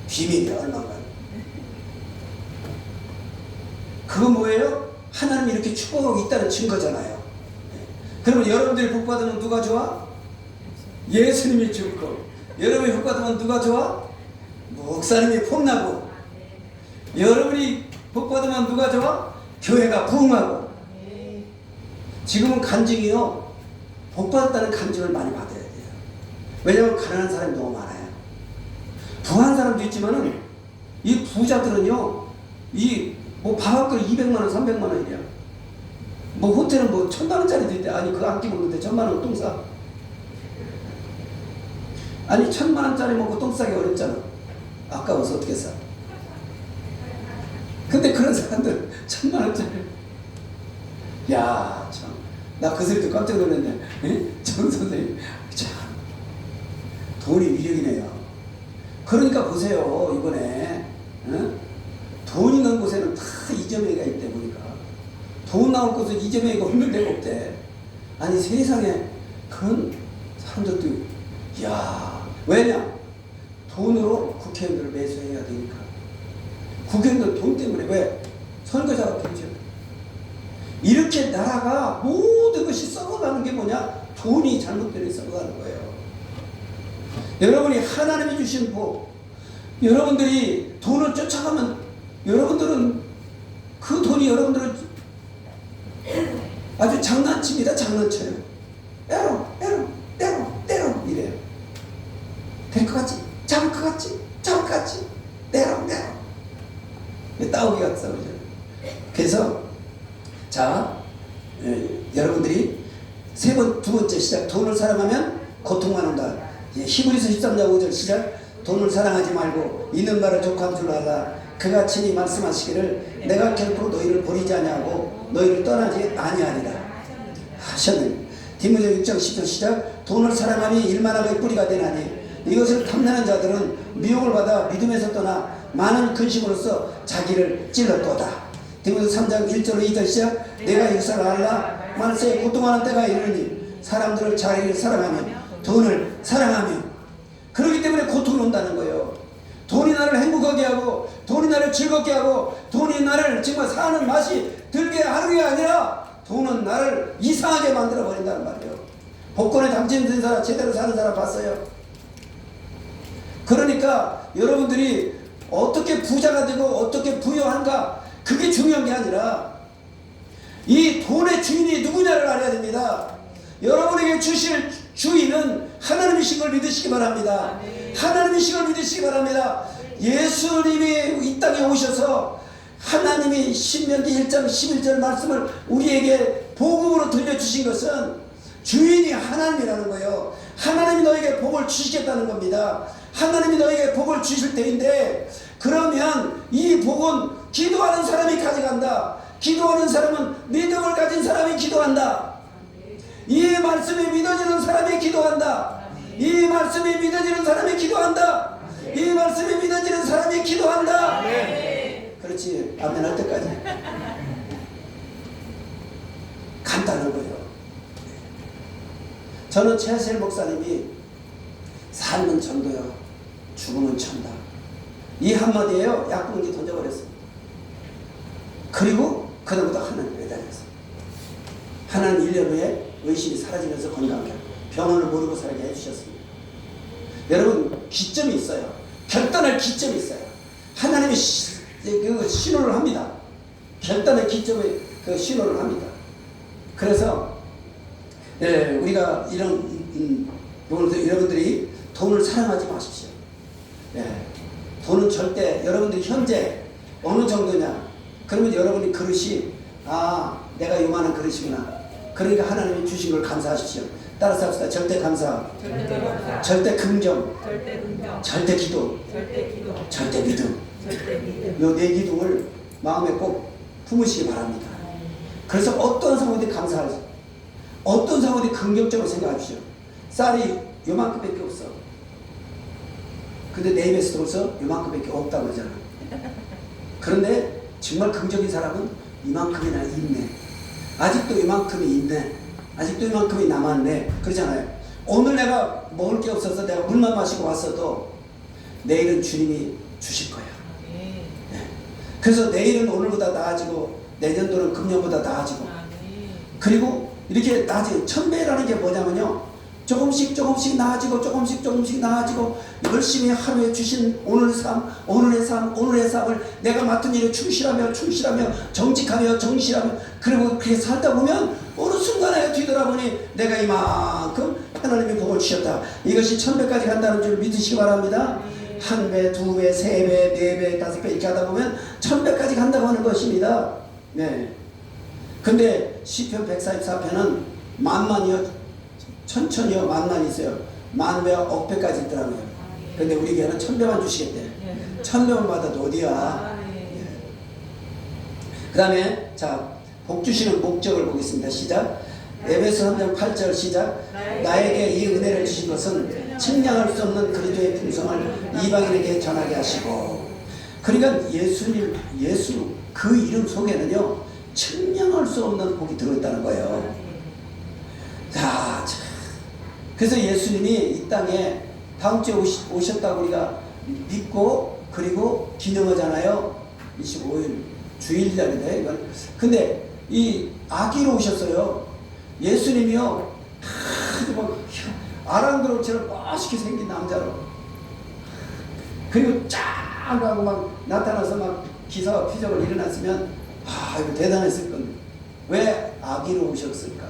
비밀이야 얼마나. 그거 뭐예요? 하나님이 이렇게 축복하고 있다는 증거잖아요. 그러면 여러분들이 복 받으면 누가 좋아? 예수님이 좋고. 여러분이 복 받으면 누가 좋아? 목사님이 폼나고. 여러분이 복 받으면 누가 좋아? 교회가 부흥하고. 지금은 간증이요 복 받았다는 간증을 많이 받아야 돼요. 왜냐하면 가난한 사람이 너무 많아요. 부한 사람도 있지만은 이 부자들은요 이 뭐 밥 한 그릇 200만원 300만원이야. 뭐 호텔은 뭐 1000만원짜리도 있대. 아니 그거 안 끼고 있는데 1000만원 똥 싸. 아니 1000만원짜리 먹고 똥 싸기 어렵잖아. 아까워서 어떻게 싸. 근데 그런 사람들 1000만원짜리 야 참 나 그 소리 듣고 깜짝 놀랐네. 정 선생님 참 돈이 위력이네요. 그러니까 보세요 이번에 돈 있는 곳에는 다 이재명이가 있대 보니까. 돈 나올 곳은 이재명이가 없는 데가 없대. 아니 세상에 그런 사람들도 야 왜냐 돈으로 국회의원들을 매수해야 되니까. 국회의원들 돈 때문에 왜 선거자가 되죠. 이렇게 나라가 모든 것이 썩어가는 게 뭐냐? 돈이 잘못되어 썩어가는 거예요. 여러분이 하나님이 주신 복, 여러분들이 돈을 쫓아가면 여러분들은 그 돈이 여러분들은 아주 장난칩니다. 장난쳐요. 때로 이래요. 될 것 같지? 잡을 것 같지? 때로 따오기 같아. 그래서 자 여러분들이 두 번째 시작. 돈을 사랑하면 고통만 온다. 히브리서 13장 5절 시작. 돈을 사랑하지 말고 있는 말을 족한 줄 알라. 그가 친히 말씀하시기를 내가 결코 너희를 버리지 아니하고 너희를 떠나지 아니하리라 하셨느니. 디모데 6장 10절 시작. 돈을 사랑함이 일만하게 뿌리가 되나니 이것을 탐내는 자들은 미혹을 받아 믿음에서 떠나 많은 근심으로써 자기를 찔렀도다. 디모데 3장 1절로 2절 시작. 내가 이것을 알라. 만세에 고통하는 때가 이르니 사람들을 자기를 사랑하며 돈을 사랑하며. 그렇기 때문에 고통이 온다는 거예요. 돈이 나를 행복하게 하고 돈이 나를 즐겁게 하고 돈이 나를 정말 사는 맛이 들게 하는 게 아니라 돈은 나를 이상하게 만들어 버린다는 말이에요. 복권에 당첨된 사람, 제대로 사는 사람 봤어요? 그러니까 여러분들이 어떻게 부자가 되고 어떻게 부유한가, 그게 중요한 게 아니라 이 돈의 주인이 누구냐를 알아야 됩니다. 여러분에게 주실 주인은 하나님이신 걸 믿으시기 바랍니다. 하나님이신 걸 믿으시기 바랍니다. 예수님이 이 땅에 오셔서 하나님이 신명기 1장 11절 말씀을 우리에게 복음으로 들려주신 것은 주인이 하나님이라는 거예요. 하나님이 너에게 복을 주시겠다는 겁니다. 하나님이 너에게 복을 주실 때인데, 그러면 이 복은 기도하는 사람이 가져간다. 기도하는 사람은 믿음을 가진 사람이 기도한다. 이 말씀이 믿어지는 사람이 기도한다. 이 말씀이 믿어지는 사람이 기도한다. 이 말씀이 믿어지는 사람이 기도한다. 그렇지. 아멘 할 때까지. 간단한 거예요. 저는 최하실 목사님이 삶은 전도야, 죽음은 천다, 이 한마디에요 약봉지 던져버렸습니다. 그리고 그다음부터 하나님 매달렸어요. 하나님 1년 후에 의식이 사라지면서 건강하게 병원을 모르고 살게 해주셨습니다. 여러분, 기점이 있어요. 결단할 기점이 있어요. 하나님이 그 신호를 합니다. 결단의 기점에 그 신호를 합니다. 그래서 우리가 여러분들이 돈을 사랑하지 마십시오. 돈은 절대, 여러분들이 현재 어느 정도냐, 그러면 여러분이 그릇이 내가 요만한 그릇이구나. 그러니까 하나님이 주신 걸 감사하십시오. 따라서 합시다. 절대 감사, 절대 긍정, 절대 기도, 절대 믿음. 요 네 기둥을 마음에 꼭 품으시기 바랍니다. 그래서 어떤 상황에 감사하세요. 어떤 상황에 긍정적으로 생각하십시오. 쌀이 요만큼밖에 없어. 근데 내 입에서 벌써 요만큼밖에 없다고 그러잖아. 그런데 정말 긍정적인 사람은 이만큼이나 있네. 아직도 이만큼이 있네. 아직도 이만큼이 남았네. 그러잖아요. 오늘 내가 먹을 게 없어서 내가 물만 마시고 왔어도 내일은 주님이 주실 거야. 그래서 내일은 오늘보다 나아지고 내년도는 금년보다 나아지고, 그리고 이렇게 나아지고, 천배라는 게 뭐냐면요, 조금씩 나아지고 조금씩 나아지고, 열심히 하루에 주신 오늘의 삶을 내가 맡은 일에 충실하며 정직하며 정실하며, 그리고 그렇게 살다 보면 어느 순간에 뒤돌아보니 내가 이만큼 하나님이 복을 주셨다. 이것이 1000배까지 간다는 줄 믿으시기 바랍니다. 1배, 2배, 3배, 4배, 5배 이렇게 하다 보면 1000배까지 간다고 하는 것입니다. 네. 근데 시편 144편은 만만이요, 천천히요, 만만이 있어요. 만배와 억배까지 있더라고요. 근데 우리 교회는 1000배만 주시겠대. 1000배만 받아도 어디야. 그 다음에 자, 복 주시는 목적을 보겠습니다. 시작. 에베소 3장 8절 시작. 나에게 이 은혜를 주신 것은 측량할 수 없는 그리스도의 풍성을 이방인에게 전하게 하시고. 그러니까 예수 그 이름 속에는요, 측량할 수 없는 복이 들어있다는 거예요. 자, 그래서 예수님이 이 땅에 다음 주에 오셨다고 우리가 믿고, 그리고 기념하잖아요. 25일 주일날인데, 이건. 근데 이 아기로 오셨어요. 예수님이요, 아주 막 아랑드로처럼 멋있게 생긴 남자로, 그리고 쫙 하고 막 나타나서 막 기사와 피적을 일어났으면 이거 대단했을 건데 왜 아기로 오셨을까?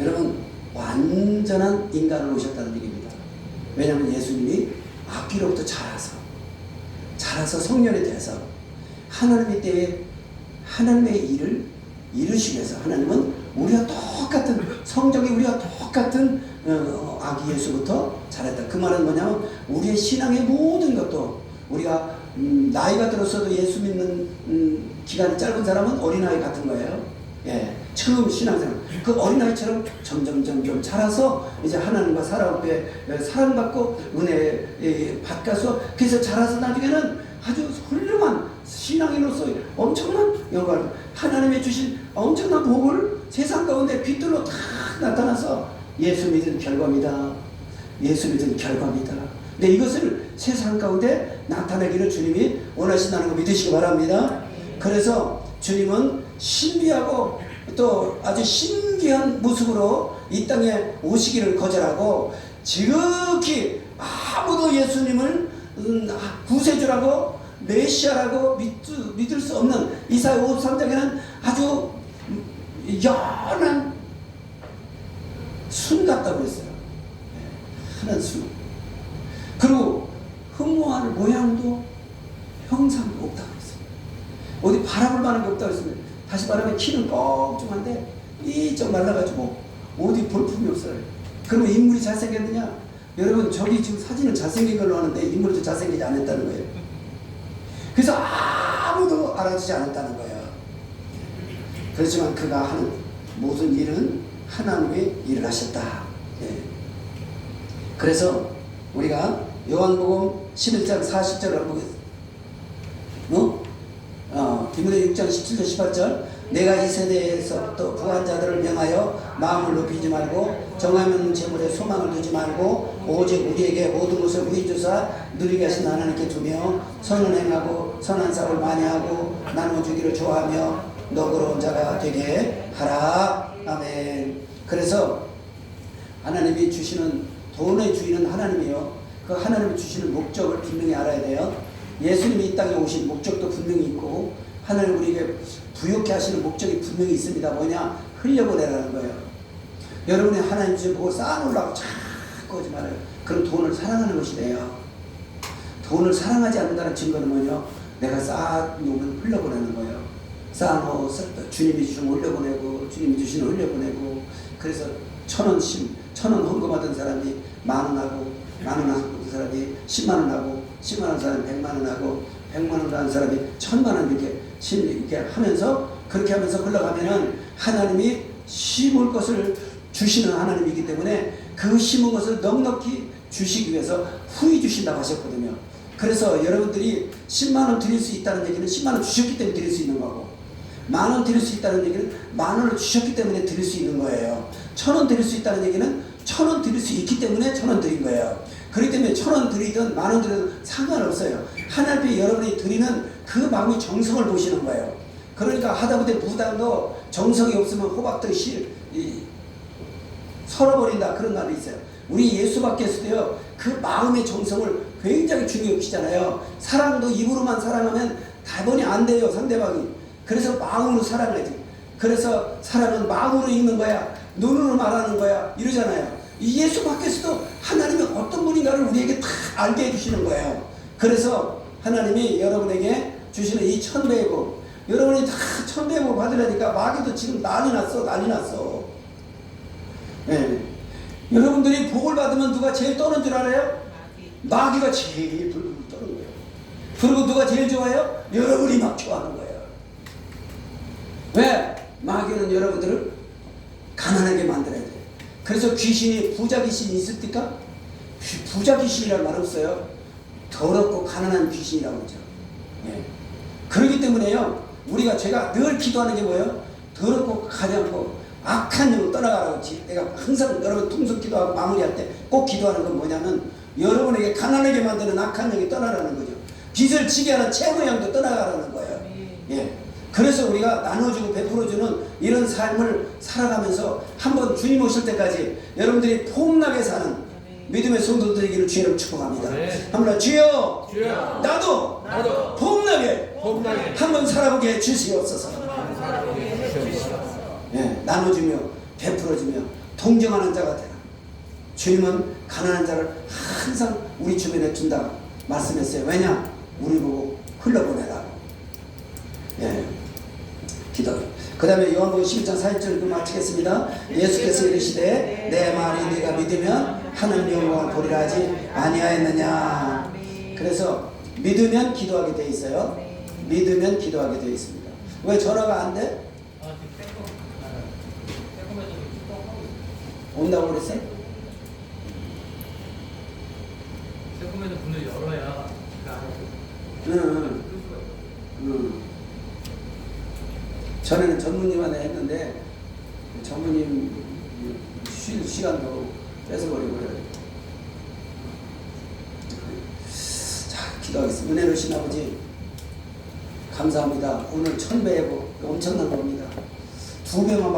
여러분, 완전한 인간으로 오셨다는 얘기입니다. 왜냐하면 예수님이 아기로부터 자라서 성년이 돼서 하나님의 때에 하나님의 일을 이루시기 위해서, 하나님은 우리와 똑같이 똑같은 성적이 우리가 똑같은 아기 예수부터 잘했다. 그 말은 뭐냐면 우리의 신앙의 모든 것도 우리가 나이가 들었어도 예수 믿는 기간이 짧은 사람은 어린아이 같은 거예요. 예, 처음 신앙생활 그 어린아이처럼 점점 자라서 이제 하나님과 살아오게 사랑받고 은혜 받아서 그래서 자라서 나중에는 아주 훌륭한 신앙인으로서 엄청난 영광을 하나님의 주신 엄청난 복을 세상 가운데 빛들로 다 나타나서 예수 믿은 결과입니다. 예수 믿은 결과입니다. 근데 이것을 세상 가운데 나타내기를 주님이 원하신다는 거 믿으시기 바랍니다. 그래서 주님은 신비하고 또 아주 신기한 모습으로 이 땅에 오시기를 거절하고 지극히 아무도 예수님을 구세주라고 메시아라고 믿을 수 없는 이사야 53장에는 아주 연한 순 같다고 그랬어요. 하는 순. 그리고 흠모하는 모양도 형상도 없다고 그랬어요. 어디 바라볼 만한 게 없다고 했으면 다시 말하면 키는 껑충한데 이쪽 말라가지고 어디 볼품이 없어요. 그러면 인물이 잘생겼느냐? 여러분 저기 지금 사진은 잘생긴 걸로 하는데 인물도 잘생기지 않았다는 거예요. 그래서 아무도 알아주지 않았다는 거예요. 그렇지만 그가 하는 모든 일은 하나님의 일을 하셨다. 예. 그래서 우리가 요한복음 11장 40절을 보겠습니다. 디모데 6장 17절 18절 내가 이 세대에서부터 부한 자들을 명하여 마음을 높이지 말고 정하면 재물에 소망을 두지 말고 오직 우리에게 모든 것을 후히 주사 누리게 하신 하나님께 두며 선을 행하고 선한 사업을 많이 하고 나눠주기를 좋아하며 너그러운 자가 되게 하라. 아멘. 그래서 하나님이 주시는 돈의 주인은 하나님이요. 그 하나님이 주시는 목적을 분명히 알아야 돼요. 예수님이 이 땅에 오신 목적도 분명히 있고 하나님 우리에게 부욕해 하시는 목적이 분명히 있습니다. 뭐냐? 흘려보내라는 거예요. 여러분이 하나님 주신 복을 쌓아놓으려고 자꾸 하지 말아요. 그럼 돈을 사랑하는 것이래요. 돈을 사랑하지 않는다는 증거는 뭐냐? 내가 쌓아놓으면 흘려보내는 거예요. 쌓아놓아서 주님이 주신 거 흘려보내고 주님이 주신 거 흘려보내고 그래서 1,000원 헌금하던 사람이 10,000원 하고 10,000원 하던 사람이 10만원 하고 10만원 사람이 100만원 하고 100만원 하는 사람이 1,000만원 이렇게 하면서 그렇게 하면서 흘러가면은 하나님이 심을 것을 주시는 하나님이기 때문에 그 심은 것을 넉넉히 주시기 위해서 후히 주신다고 하셨거든요. 그래서 여러분들이 10만원 드릴 수 있다는 얘기는 10만원 주셨기 때문에 드릴 수 있는 거고 10,000원 드릴 수 있다는 얘기는 10,000원을 주셨기 때문에 드릴 수 있는 거예요. 1,000원 드릴 수 있다는 얘기는 1,000원 드릴 수 있기 때문에 1,000원 드린 거예요. 그렇기 때문에 1,000원 드리든 10,000원 드리든 상관없어요. 하나님께 여러분이 드리는 그 마음의 정성을 보시는 거예요. 그러니까 하다못해 무당도 정성이 없으면 호박들이 설어버린다 그런 말이 있어요. 우리 예수 밖에서도요 그 마음의 정성을 굉장히 중요히 여기잖아요. 사랑도 입으로만 사랑하면 다번이 안 돼요 상대방이. 그래서 마음으로 사랑하지. 그래서 사랑은 마음으로 읽는 거야 눈으로 말하는 거야 이러잖아요. 이 예수 밖에서도 하나님이 어떤 분인가를 우리에게 다 알게 해주시는 거예요. 그래서 하나님이 여러분에게 주시는 이 1,000배의 복 여러분이 다 1,000배의 복 받으려니까 마귀도 지금 난리 났어. 네. 여러분들이 복을 받으면 누가 제일 떠는 줄 알아요? 마귀가 제일 불불 떠는 거예요. 그리고 누가 제일 좋아해요? 여러분이 막 좋아하는 거예요. 왜? 마귀는 여러분들을 가난하게 만들어야 돼요. 그래서 귀신이 부자 귀신이 있습니까? 부자 귀신이라는 말 없어요. 더럽고 가난한 귀신이라고 그러죠. 예. 그렇기 때문에요 제가 늘 기도하는 게 뭐예요? 더럽고 가지 않고 악한 영을 떠나가라고 내가 항상 여러분 통속 기도하고 마무리할 때 꼭 기도하는 건 뭐냐면 여러분에게 가난하게 만드는 악한 영이 떠나라는 거죠. 빚을 지게 하는 채무 영도 떠나가라는 거예요. 예. 그래서 우리가 나눠주고 베풀어주는 이런 삶을 살아가면서 한번 주님 오실 때까지 여러분들이 폼나게 사는 믿음의 성도들에게를 주의를 축복합니다. 한번 주여 나도 폼나게 한번 살아보게 해주시옵소서. 예, 나눠주며 베풀어주며 동정하는 자가 되라. 주님은 가난한 자를 항상 우리 주변에 둔다 말씀했어요. 왜냐? 우리 보고 흘러보내라고. 예, 기도. 그 다음에 요한복음 12장 4절 그 마치겠습니다. 예수께서 이르시되 내 말이 네가 믿으면 하나님 영광을 보리라 하지 아니하였느냐. 그래서 믿으면 기도하게 돼 있어요. 믿으면 기도하게 돼 있습니다. 왜 전화가 안 돼? 온다고 그랬어요? 세금에서 문을 열어야 응. 전에는 전무님한테 했는데 전무님 쉴 시간도 뺏어버리고 그래요. 자, 기도하겠습니다. 은혜로우신 아버지 감사합니다. 오늘 1000배의 복 엄청난 겁니다. 2배만